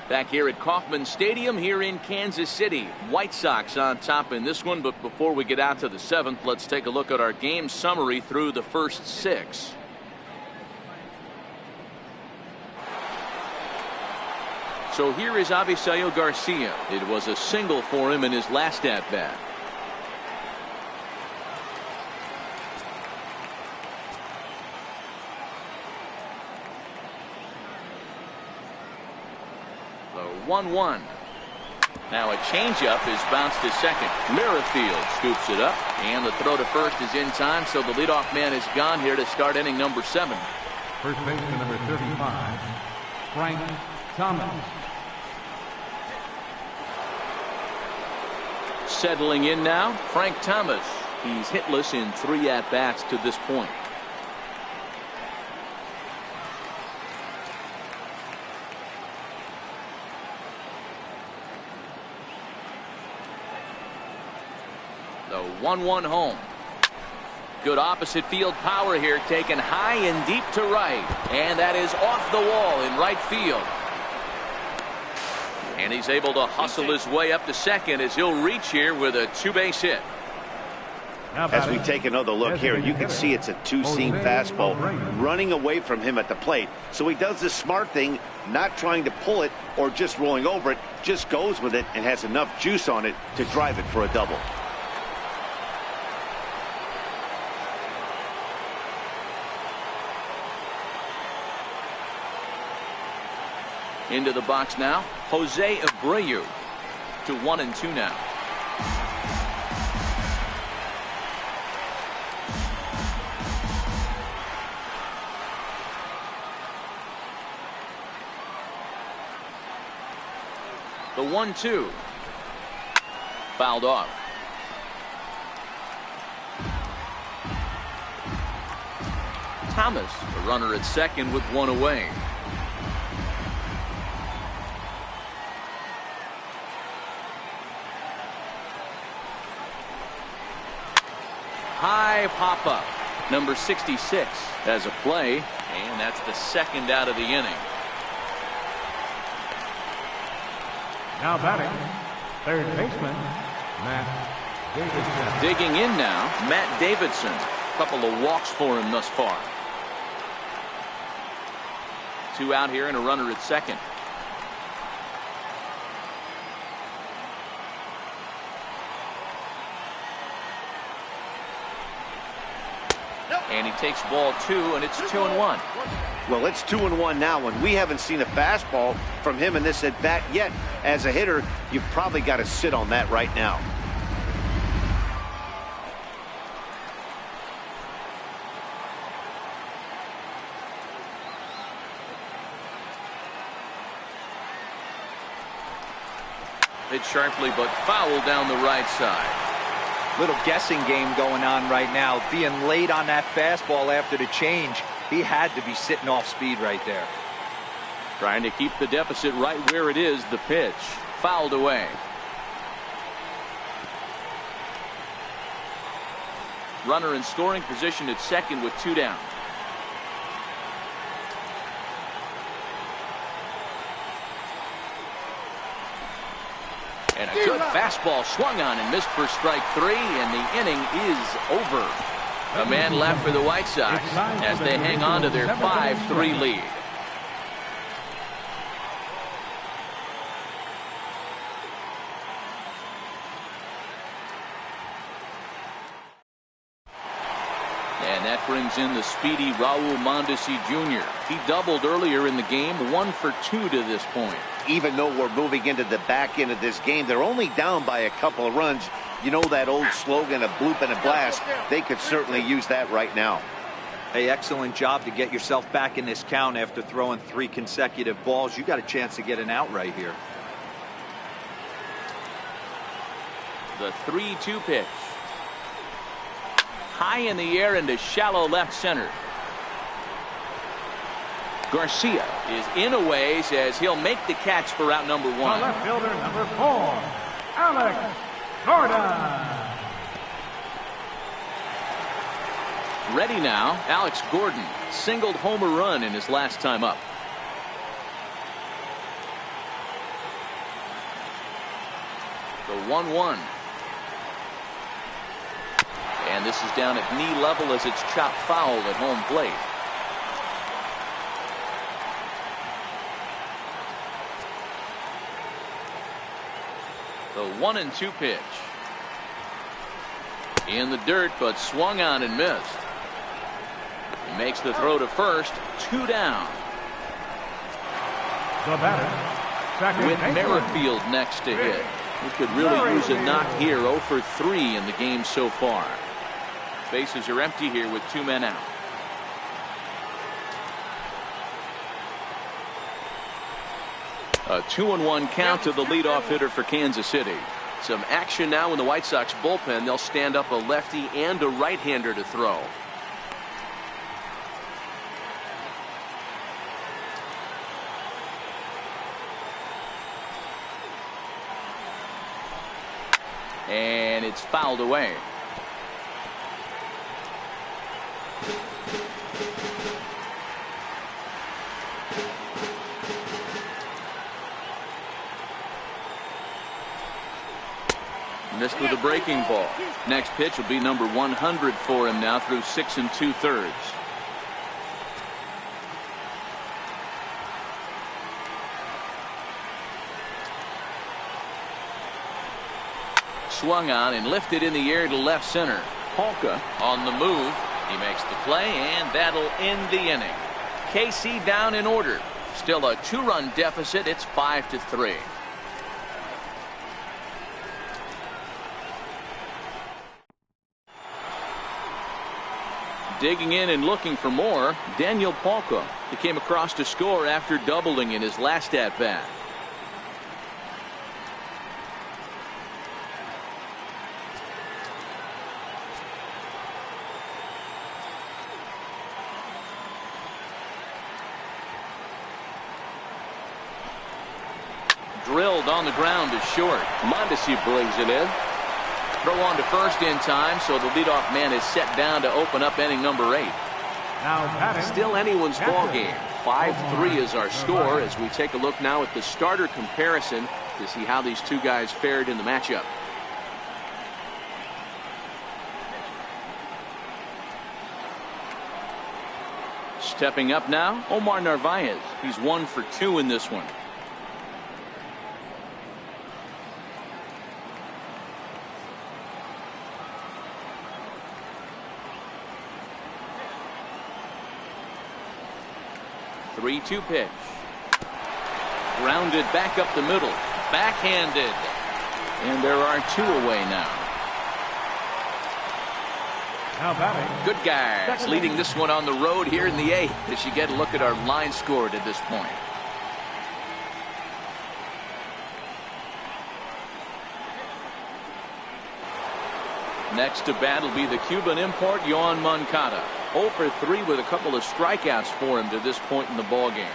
Back here at Kauffman Stadium here in Kansas City. White Sox on top in this one, but before we get out to the 7th, let's take a look at our game summary through the first 6. So here is Avisail Garcia. It was a single for him in his last at-bat. The 1-1. Now a changeup is bounced to second. Merrifield scoops it up, and the throw to first is in time, so the leadoff man is gone here to start inning number 7. First baseman number 35, Frank Thomas. Settling in now, Frank Thomas. He's hitless in 3 at-bats to this point. The 1-1 home. Good opposite field power here, taken high and deep to right, and that is off the wall in right field. And he's able to hustle his way up to second as he'll reach here with a 2-base hit. As we take another look here, you can see it's a 2-seam fastball running away from him at the plate. So he does this smart thing, not trying to pull it or just rolling over it, just goes with it and has enough juice on it to drive it for a double. Into the box now, Jose Abreu to 1-2 now. The 1-2 fouled off. Thomas, the runner at second with one away. High pop-up. Number 66 has a play, and that's the second out of the inning. Now batting, third baseman, Matt Davidson. Digging in now, Matt Davidson. A couple of walks for him thus far. 2 out here and a runner at second. And he takes ball 2, and it's 2-1. Well, it's 2-1 now, and we haven't seen a fastball from him in this at bat yet. As a hitter, you've probably got to sit on that right now. Hit sharply, but foul down the right side. Little guessing game going on right now. Being late on that fastball after the change. He had to be sitting off speed right there. Trying to keep the deficit right where it is. The pitch fouled away. Runner in scoring position at second with 2 down. And a good fastball swung on and missed for strike 3, and the inning is over. A man left for the White Sox as they hang on to their 5-3 lead. And that brings in the speedy Raul Mondesi Jr. He doubled earlier in the game, 1 for 2 to this point. Even though we're moving into the back end of this game, they're only down by a couple of runs. You know that old slogan, a bloop and a blast. They could certainly use that right now. Hey, excellent job to get yourself back in this count after throwing 3 consecutive balls. You got a chance to get an out right here. The 3-2 pitch. High in the air into shallow left center. Garcia is in a ways as he'll make the catch for out number 1. The left fielder, number 4, Alex Gordon. Ready now, Alex Gordon singled homer run in his last time up. The 1-1. And this is down at knee level as it's chopped foul at home plate. The 1-2 pitch. In the dirt, but swung on and missed. He makes the throw to first. 2 down. The batter, second With baseman, Merrifield next to hit. He could really use a knock here. 0 for 3 in the game so far. Bases are empty here with 2 men out. A 2-1 count to the leadoff hitter for Kansas City. Some action now in the White Sox bullpen. They'll stand up a lefty and a right-hander to throw. And it's fouled away. Missed with a breaking ball. Next pitch will be number 100 for him now through 6 2/3. Swung on and lifted in the air to left center. Polka on the move. He makes the play, and that'll end the inning. KC down in order. Still a 2-run deficit. It's 5-3. Digging in and looking for more, Daniel Polka. He came across to score after doubling in his last at-bat. Drilled on the ground is short. Mondesi brings it in. Throw on to first in time, so the leadoff man is set down to open up inning number 8. Now batting. Still anyone's ball game. 5-3 is our score as we take a look now at the starter comparison to see how these two guys fared in the matchup. Stepping up now, Omar Narvaez. He's 1 for 2 in this one. Three-two pitch. Grounded back up the middle. Backhanded. And there are 2 away now. Now batting. Good guys leading this one on the road here in the 8th as you get a look at our line scored at this point. Next to bat will be the Cuban import, Yoan Moncada. 0 for 3 with a couple of strikeouts for him to this point in the ballgame.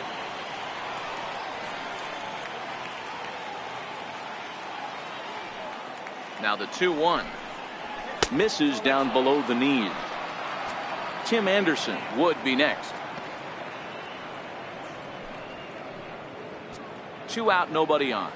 Now the 2-1. Misses down below the knees. Tim Anderson would be next. 2 out, nobody on.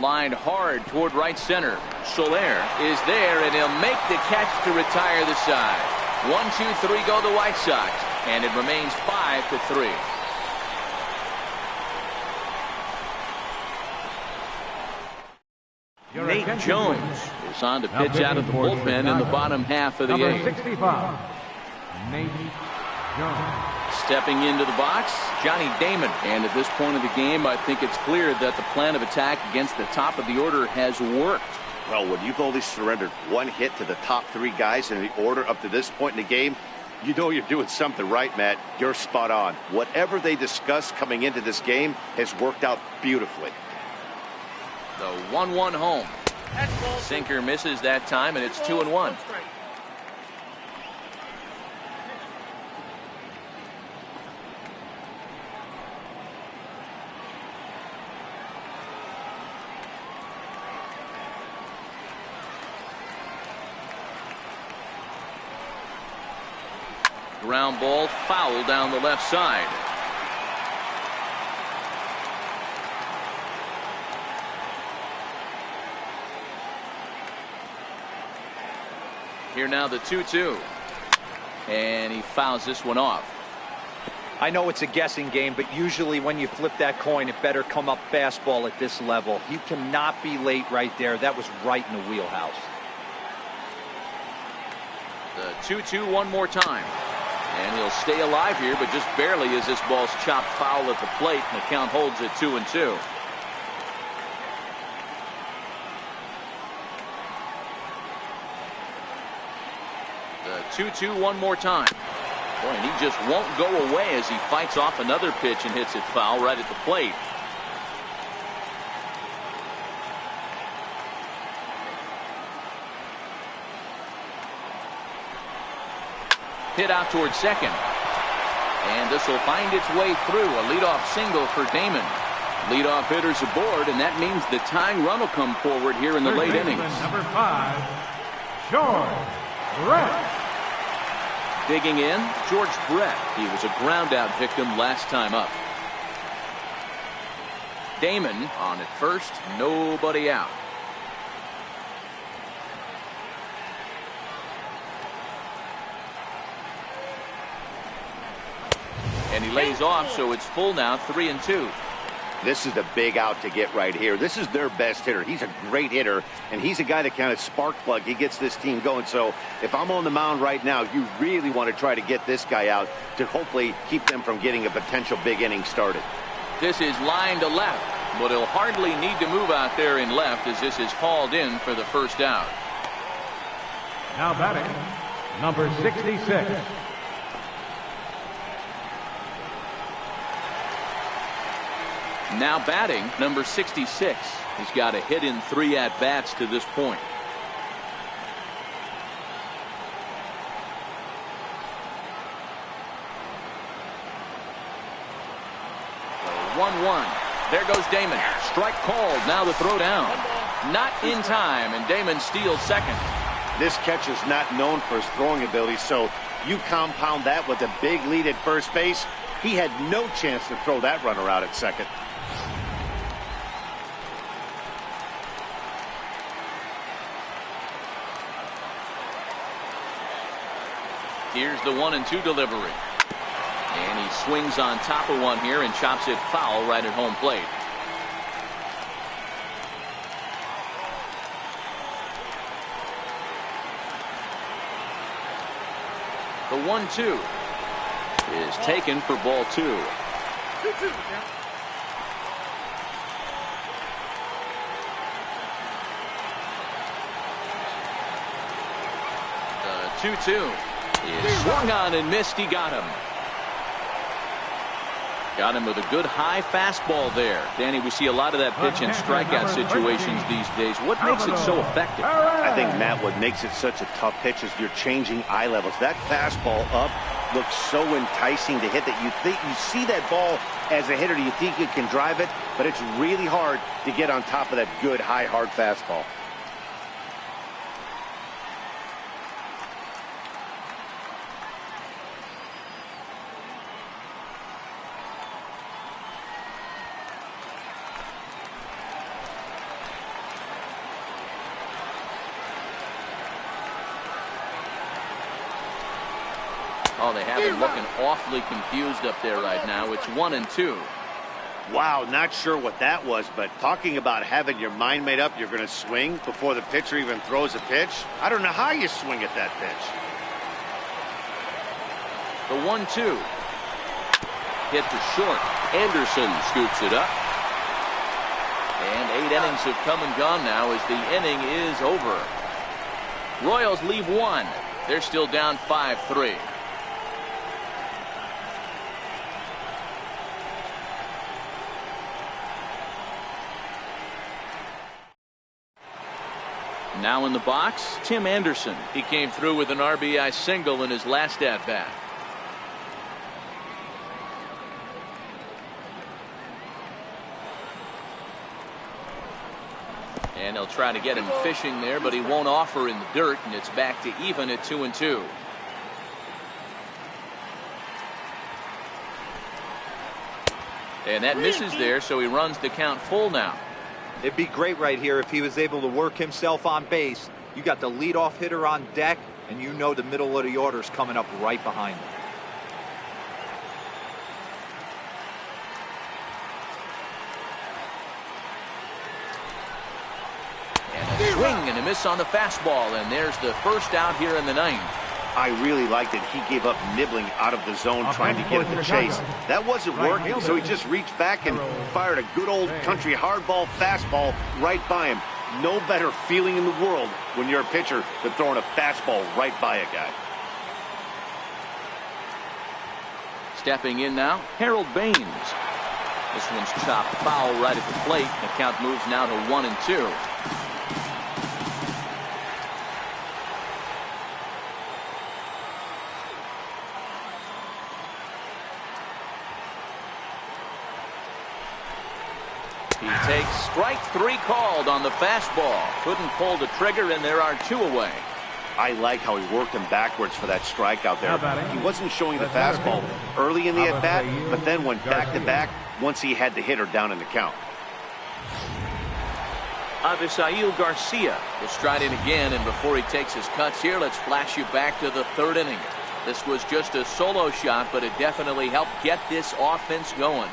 Lined hard toward right center. Soler is there, and he'll make the catch to retire the side. 1-2-3 go the White Sox, and it remains 5-3. Nate Jones is on to pitch out of the bullpen in the bottom half of the 8th. 65. Nate Jones. Stepping into the box, Johnny Damon. And at this point of the game, I think it's clear that the plan of attack against the top of the order has worked. Well, when you've only surrendered 1 hit to the top 3 guys in the order up to this point in the game, you know you're doing something right, Matt. You're spot on. Whatever they discussed coming into this game has worked out beautifully. The 1-1 home. Sinker misses that time, and it's 2-1. Ground ball foul down the left side. Here now the 2-2. And he fouls this one off. I know it's a guessing game, but usually when you flip that coin, it better come up fastball at this level. You cannot be late right there. That was right in the wheelhouse. The 2-2 one more time. And he'll stay alive here, but just barely as this ball's chopped foul at the plate, and the count holds at 2-2. The 2-2 one more time. Boy, and he just won't go away as he fights off another pitch and hits it foul right at the plate. Hit out towards second. And this will find its way through. A leadoff single for Damon. Leadoff hitters aboard, and that means the tying run will come forward here in the late innings. Number 5, George Brett. Digging in, George Brett. He was a ground-out victim last time up. Damon on at first, nobody out. And he lays off, so it's full now, 3-2. This is the big out to get right here. This is their best hitter. He's a great hitter, and he's a guy that kind of spark plug. He gets this team going. So if I'm on the mound right now, you really want to try to get this guy out to hopefully keep them from getting a potential big inning started. This is line to left, but he'll hardly need to move out there in left as this is hauled in for the first out. Now batting, number 66. Now batting, number 66. He's got a hit in 3 at-bats to this point. 1-1. There goes Damon. Strike called. Now the throw down. Not in time, and Damon steals second. This catcher's not known for his throwing ability, so you compound that with a big lead at first base. He had no chance to throw that runner out at second. Here's the 1-2 delivery. And he swings on top of one here and chops it foul right at home plate. The 1-2 is taken for ball 2. 2-2. The 2-2 is swung on and missed. He got him. Got him with a good high fastball there. Danny, we see a lot of that pitch in strikeout situations these days. What makes it so effective? I think, Matt, what makes it such a tough pitch is you're changing eye levels. That fastball up looks so enticing to hit that you see that ball as a hitter, you think you can drive it, but it's really hard to get on top of that good high hard fastball. Oh, they have him looking awfully confused up there right now. It's 1-2. Wow, not sure what that was, but talking about having your mind made up, you're going to swing before the pitcher even throws a pitch. I don't know how you swing at that pitch. The 1-2 hit to short. Anderson scoops it up. And 8 innings have come and gone now as the inning is over. Royals leave 1. They're still down 5-3. Now in the box, Tim Anderson. He came through with an RBI single in his last at-bat. And they'll try to get him fishing there, but he won't offer in the dirt, and it's back to even at 2-2. And that misses there, so he runs the count full now. It'd be great right here if he was able to work himself on base. You got the leadoff hitter on deck, and you know the middle of the order's coming up right behind him. And a swing and a miss on the fastball, and there's the first out here in the 9th. I really liked that he gave up nibbling out of the zone trying to get at the chase. That wasn't working, so he just reached back and fired a good old country hardball fastball right by him. No better feeling in the world when you're a pitcher than throwing a fastball right by a guy. Stepping in now, Harold Baines. This one's chopped foul right at the plate. The count moves now to 1-2. He takes strike 3 called on the fastball. Couldn't pull the trigger, and there are 2 away. I like how he worked him backwards for that strikeout there. He wasn't showing the fastball early in the at-bat, but then went back-to-back once he had the hitter down in the count. Avisail Garcia will stride in again, and before he takes his cuts here, let's flash you back to the 3rd inning. This was just a solo shot, but it definitely helped get this offense going.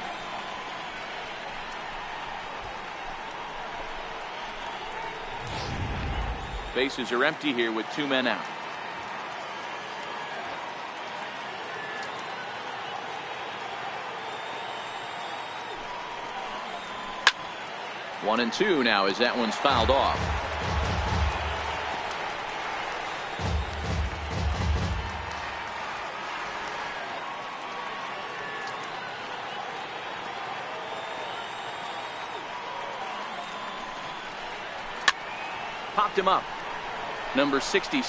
Bases are empty here with 2 men out. One and 2 now as that one's fouled off. Popped him up. Number 66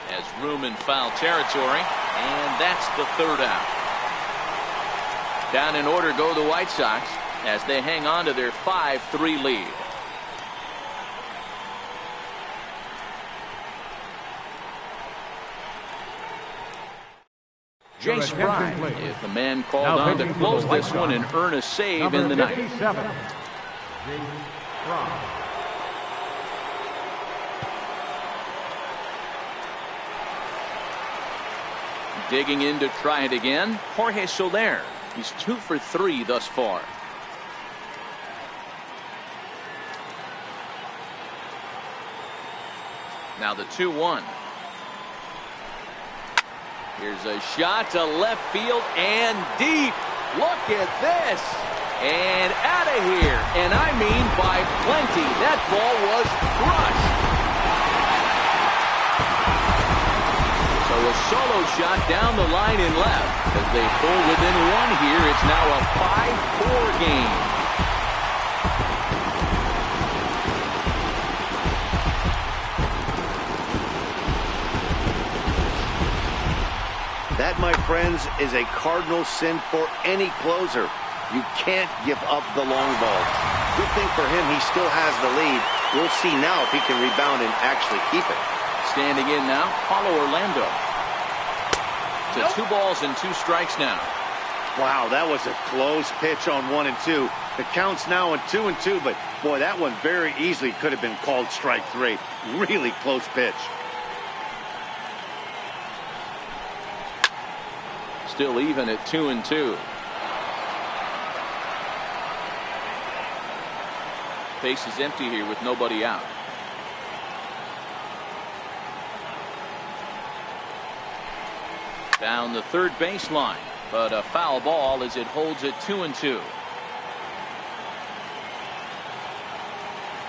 has room in foul territory, and that's the 3rd out. Down in order go the White Sox. as they hang on to their 5-3 lead. Jace Fry is the man called on to close this one and earn a save in the ninth. Digging in to try it again, Jorge Soler. He's 2 for 3 thus far. Now the 2-1. Here's a shot to left field and deep. Look at this. And out of here. And I mean by plenty. That ball was crushed. So a solo shot down the line and left. As they pull within 1 here, it's now a 5-4 game. That, my friends, is a cardinal sin for any closer. You can't give up the long ball. Good thing for him, he still has the lead. We'll see now if he can rebound and actually keep it. Standing in now, Paulo Orlando. To 2 balls and 2 strikes now. Wow, that was a close pitch on 1 and 2. The count's now on 2 and 2, but boy, that one very easily could have been called strike 3. Really close pitch. Still even at 2 and 2. Base is empty here with nobody out. Down the third baseline, but a foul ball as it holds it 2 and 2.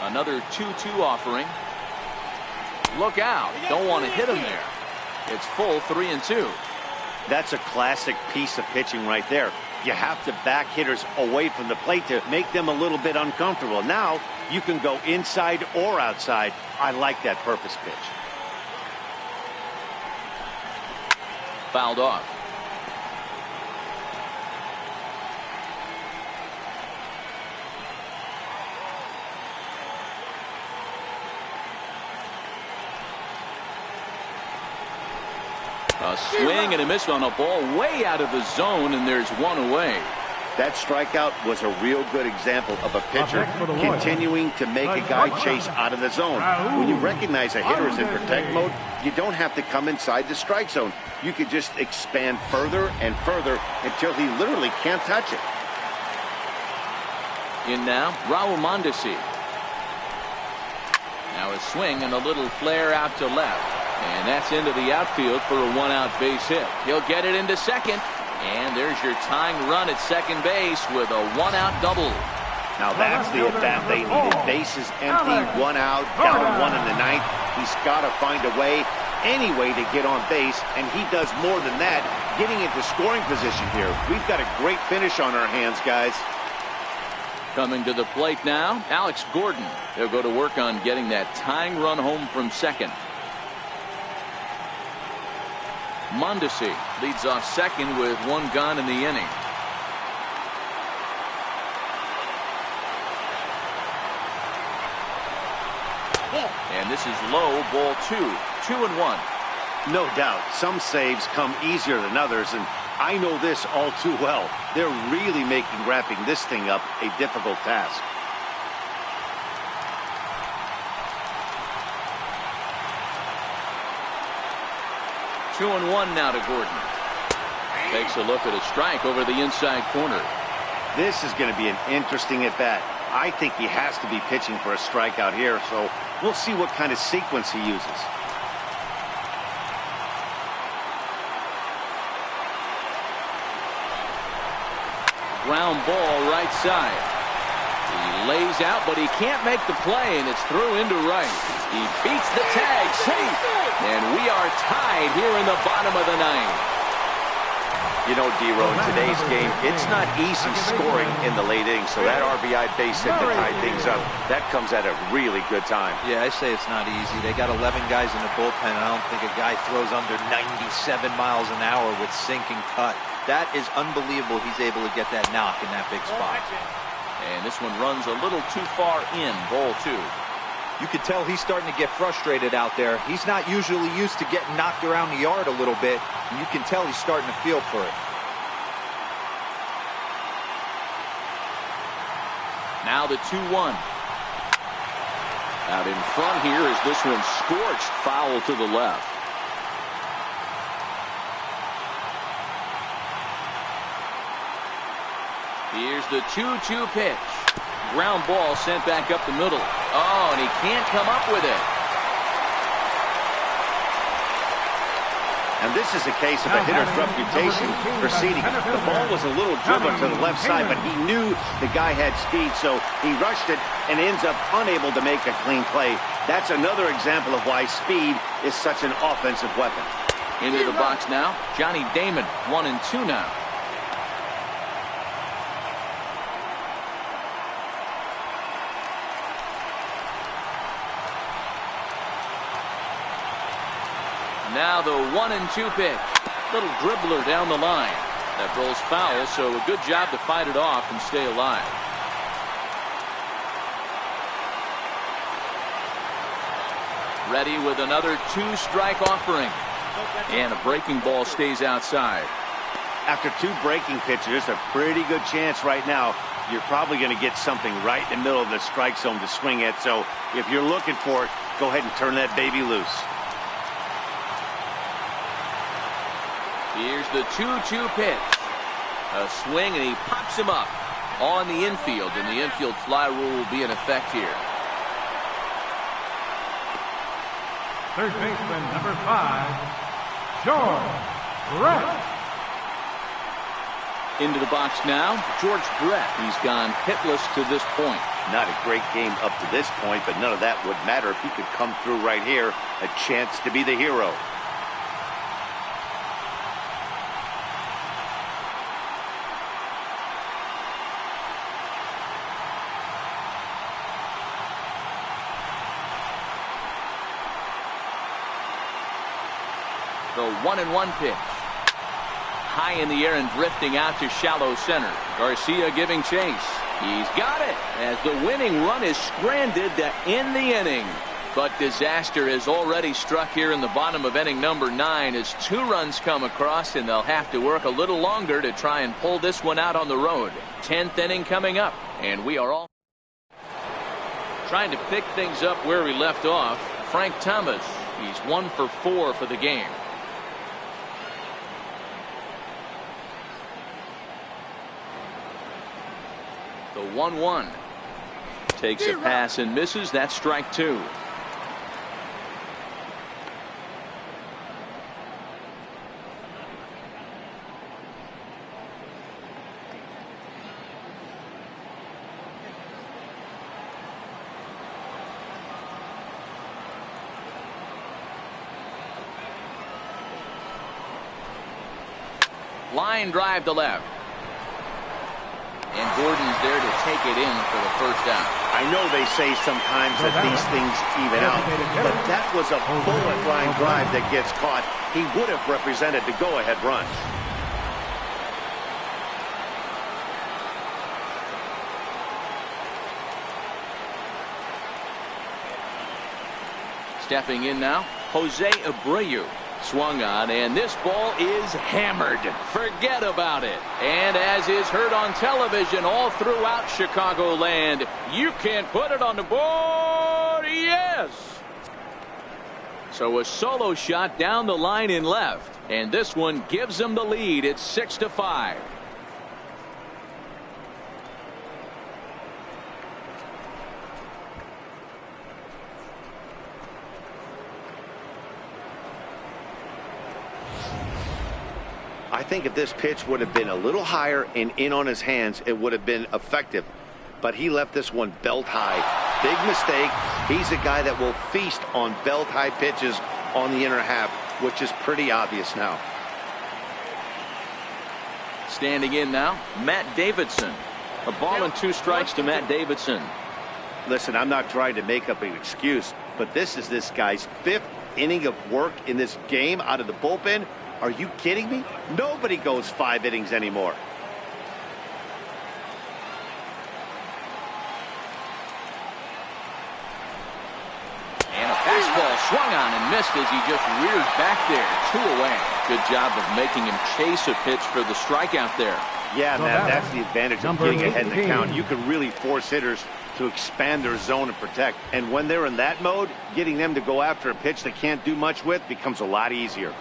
Another 2-2 offering. Look out. Don't want to hit him there. It's full 3 and 2. That's a classic piece of pitching right there. You have to back hitters away from the plate to make them a little bit uncomfortable. Now you can go inside or outside. I like that purpose pitch. Fouled off. A swing and a miss on a ball way out of the zone, and there's 1 away. That strikeout was a real good example of a pitcher continuing to make a guy chase out of the zone. When you recognize a hitter is in protect mode, you don't have to come inside the strike zone. You can just expand further and further until he literally can't touch it. In now, Raul Mondesi. Now a swing and a little flare out to left. And that's into the outfield for a 1-out base hit. He'll get it into second. And there's your tying run at second base with a 1-out double. Now that's the at-bat they needed. Bases empty, 1 out, down 1 in the ninth. He's got to find a way, any way to get on base, and he does more than that, getting into scoring position here. We've got a great finish on our hands, guys. Coming to the plate now, Alex Gordon. He'll go to work on getting that tying run home from second. Mondesi leads off second with 1 gone in the inning. And this is low, ball 2. 2-1. No doubt, some saves come easier than others, and I know this all too well. They're really making wrapping this thing up a difficult task. Two and one now to Gordon. Takes a look at a strike over the inside corner. This is going to be an interesting at-bat. I think he has to be pitching for a strikeout here, so we'll see what kind of sequence he uses. Ground ball right side. He lays out, but he can't make the play, and it's through into right. He beats the tag, safe, and we are tied here in the bottom of the ninth. You know, D-Row, in today's game, it's not easy scoring in the late innings, so that RBI base hit to tie things up, that comes at a really good time. Yeah, I say it's not easy. They got 11 guys in the bullpen, and I don't think a guy throws under 97 miles an hour with sink and cut. That is unbelievable he's able to get that knock in that big spot. And this one runs a little too far in. Ball 2. You can tell he's starting to get frustrated out there. He's not usually used to getting knocked around the yard a little bit, and you can tell he's starting to feel for it. Now the 2-1. Out in front here is this one scorched foul to the left. Here's the 2-2 pitch. Ground ball sent back up the middle. Oh, and he can't come up with it. And this is a case of a hitter's reputation proceeding. The ball was a little dribbled to the left side, but he knew the guy had speed, so he rushed it and ends up unable to make a clean play. That's another example of why speed is such an offensive weapon. Into the box now, Johnny Damon, 1-2 now. Now the 1-2 pitch. Little dribbler down the line. That rolls foul, so a good job to fight it off and stay alive. Ready with another 2-strike offering. And a breaking ball stays outside. After 2 breaking pitches, there's a pretty good chance right now you're probably going to get something right in the middle of the strike zone to swing at. So if you're looking for it, go ahead and turn that baby loose. Here's the 2-2 pitch. A swing, and he pops him up on the infield, and the infield fly rule will be in effect here. Third baseman, number 5, George Brett. Into the box now, George Brett. He's gone hitless to this point. Not a great game up to this point, but none of that would matter if he could come through right here. A chance to be the hero. The 1-1 pitch. High in the air and drifting out to shallow center. Garcia giving chase. He's got it as the winning run is stranded to end the inning. But disaster has already struck here in the bottom of inning number 9 as 2 runs come across, and they'll have to work a little longer to try and pull this one out on the road. 10th inning coming up, and we are all trying to pick things up where we left off. Frank Thomas, he's 1 for 4 for the game. The 1-1 takes a pass and misses. That's strike 2. Line drive to left. And Gordon's there to take it in for the first out. I know they say sometimes that these things even out, but that was a bullet line drive that gets caught. He would have represented the go-ahead run. Stepping in now, Jose Abreu. Swung on, and this ball is hammered. Forget about it. And as is heard on television all throughout Chicagoland, you can't put it on the board. Yes. So a solo shot down the line in left, and this one gives them the lead. It's 6-5. I think if this pitch would have been a little higher and in on his hands, it would have been effective. But he left this one belt high. Big mistake. He's a guy that will feast on belt high pitches on the inner half, which is pretty obvious now. Standing in now, Matt Davidson. A ball and 2 strikes to Matt Davidson. Listen, I'm not trying to make up an excuse, but this is this guy's 5th inning of work in this game out of the bullpen. Are you kidding me? Nobody goes 5 innings anymore. Fastball swung on and missed as he just reared back there. 2 away. Good job of making him chase a pitch for the strikeout there. Yeah, man, that's the advantage of getting ahead in the 18. count. You can really force hitters to expand their zone and protect. And when they're in that mode, getting them to go after a pitch they can't do much with becomes a lot easier.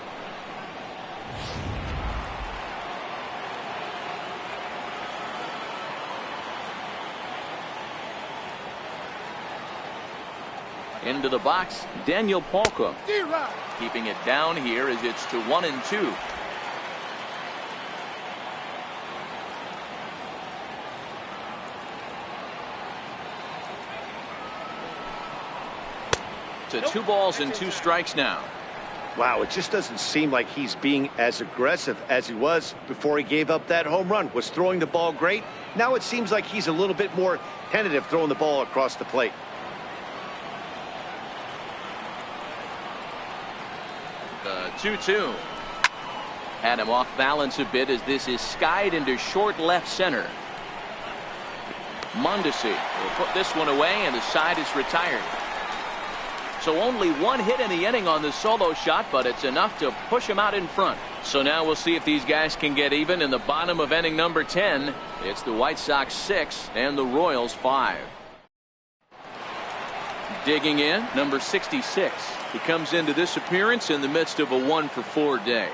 Into the box, Daniel Palka. Keeping it down here as it's to 1-2. To 2 balls and 2 strikes now. Wow, it just doesn't seem like he's being as aggressive as he was before he gave up that home run. Was throwing the ball great. Now it seems like he's a little bit more tentative throwing the ball across the plate. The 2-2. Had him off balance a bit as this is skied into short left center. Mondesi will put this one away and the side is retired. So only 1 hit in the inning on the solo shot, but it's enough to push him out in front. So now we'll see if these guys can get even in the bottom of inning number 10. It's the White Sox 6 and the Royals 5. Digging in, number 66. He comes into this appearance in the midst of a 1-for-4 day.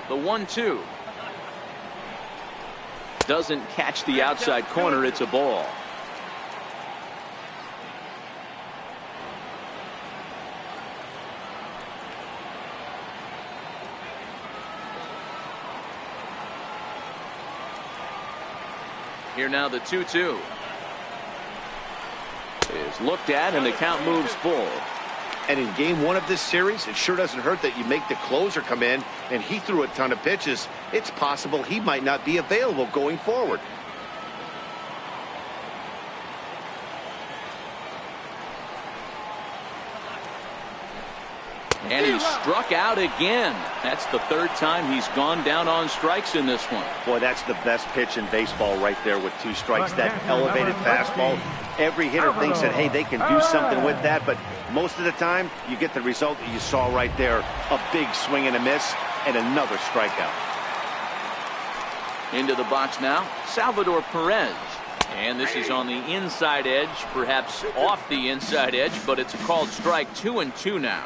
The 1-2. Doesn't catch the outside corner. It's a ball. Here now the 2-2. Is looked at and the count moves full. And in game 1 of this series, it sure doesn't hurt that you make the closer come in, and he threw a ton of pitches. It's possible he might not be available going forward. And he struck out again. That's the 3rd time he's gone down on strikes in this one. Boy, that's the best pitch in baseball right there with 2 strikes. That elevated fastball. Every hitter thinks that, hey, they can do something with that, but most of the time you get the result that you saw right there. A big swing and a miss and another strikeout. Into the box now, Salvador Perez. And this is on the inside edge, perhaps off the inside edge, but it's a called strike. 2-2 now.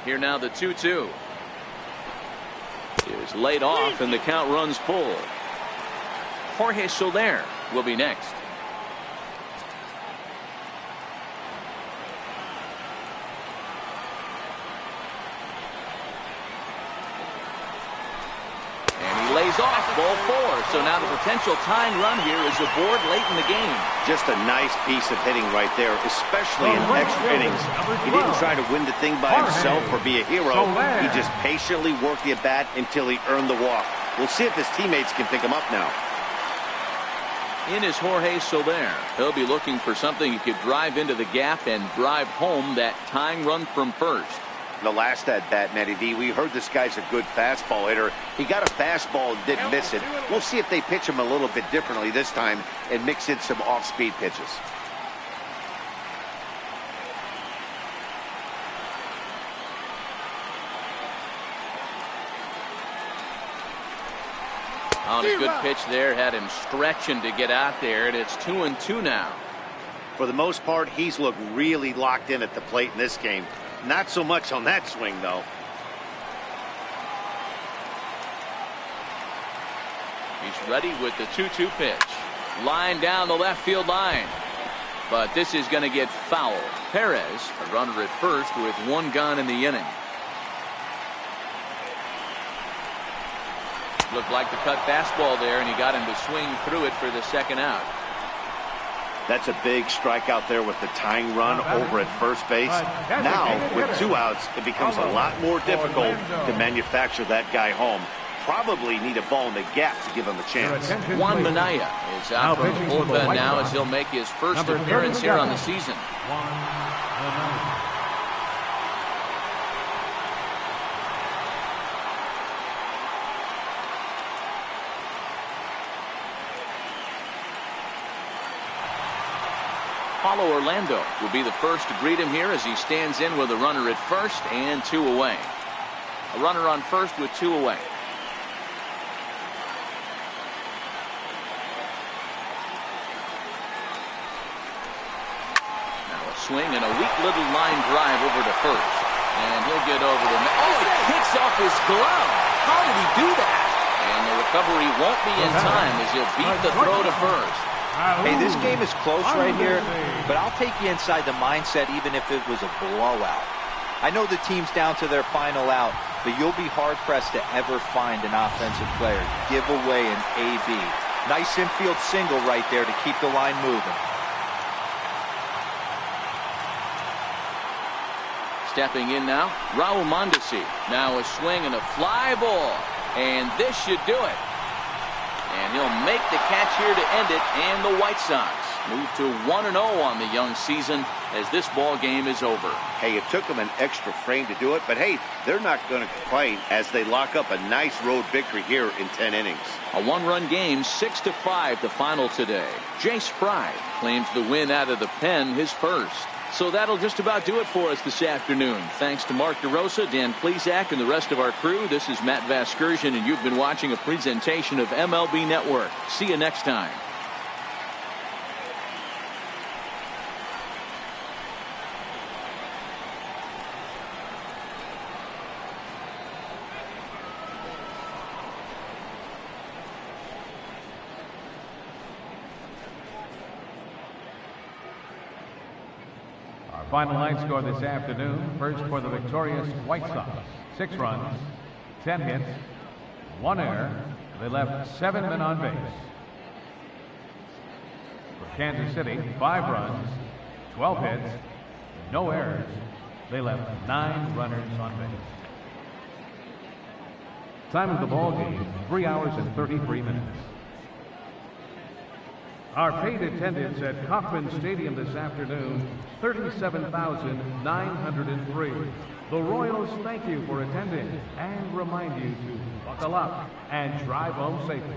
Here now the 2-2. Is laid off and the count runs full. Jorge Soler will be next. And he lays off ball 4. So now the potential tying run here is aboard late in the game. Just a nice piece of hitting right there, especially in extra innings. He didn't try to win the thing by himself or be a hero. He just patiently worked the at-bat until he earned the walk. We'll see if his teammates can pick him up now. In is Jorge Soler. He'll be looking for something he could drive into the gap and drive home that tying run from first. The last at-bat, Matty V, we heard this guy's a good fastball hitter. He got a fastball and didn't miss it. We'll see if they pitch him a little bit differently this time and mix in some off-speed pitches. On a good pitch there, had him stretching to get out there, and it's 2-2 now. For the most part, he's looked really locked in at the plate in this game. Not so much on that swing, though. He's ready with the 2-2 pitch. Line down the left field line. But this is going to get foul. Perez, a runner at first with 1 gone in the inning. Looked like the cut fastball there, and he got him to swing through it for the second out. That's a big strikeout there with the tying run over at first base. Now, with 2 outs, it becomes a lot more difficult to manufacture that guy home. Probably need a ball in the gap to give him a chance. Juan Minaya is out from the bullpen now as he'll make his first appearance here on the season. Paulo Orlando will be the first to greet him here as he stands in with a runner at first and 2 away. A runner on first with 2 away. Now a swing and a weak little line drive over to first. And he'll get over to... Oh, he kicks off his glove. How did he do that? And the recovery won't be in time as he'll beat the throw to first. Hey, this game is close right here, but I'll take you inside the mindset even if it was a blowout. I know the team's down to their final out, but you'll be hard-pressed to ever find an offensive player give away an AB. Nice infield single right there to keep the line moving. Stepping in now, Raul Mondesi. Now a swing and a fly ball, and this should do it. And he'll make the catch here to end it, and the White Sox move to 1-0 on the young season as this ball game is over. Hey, it took them an extra frame to do it, but hey, they're not going to complain as they lock up a nice road victory here in 10 innings. A 1-run game, 6-5 the final today. Jace Fry claims the win out of the pen, his first. So that'll just about do it for us this afternoon. Thanks to Mark DeRosa, Dan Plesac, and the rest of our crew. This is Matt Vasgersian, and you've been watching a presentation of MLB Network. See you next time. Final line score this afternoon. First for the victorious White Sox. 6 runs, 10 hits, 1 error. They left 7 men on base. For Kansas City, 5 runs, 12 hits, no errors. They left 9 runners on base. Time of the ball game, 3 hours and 33 minutes. Our paid attendance at Kauffman Stadium this afternoon, 37,903. The Royals thank you for attending and remind you to buckle up and drive home safely.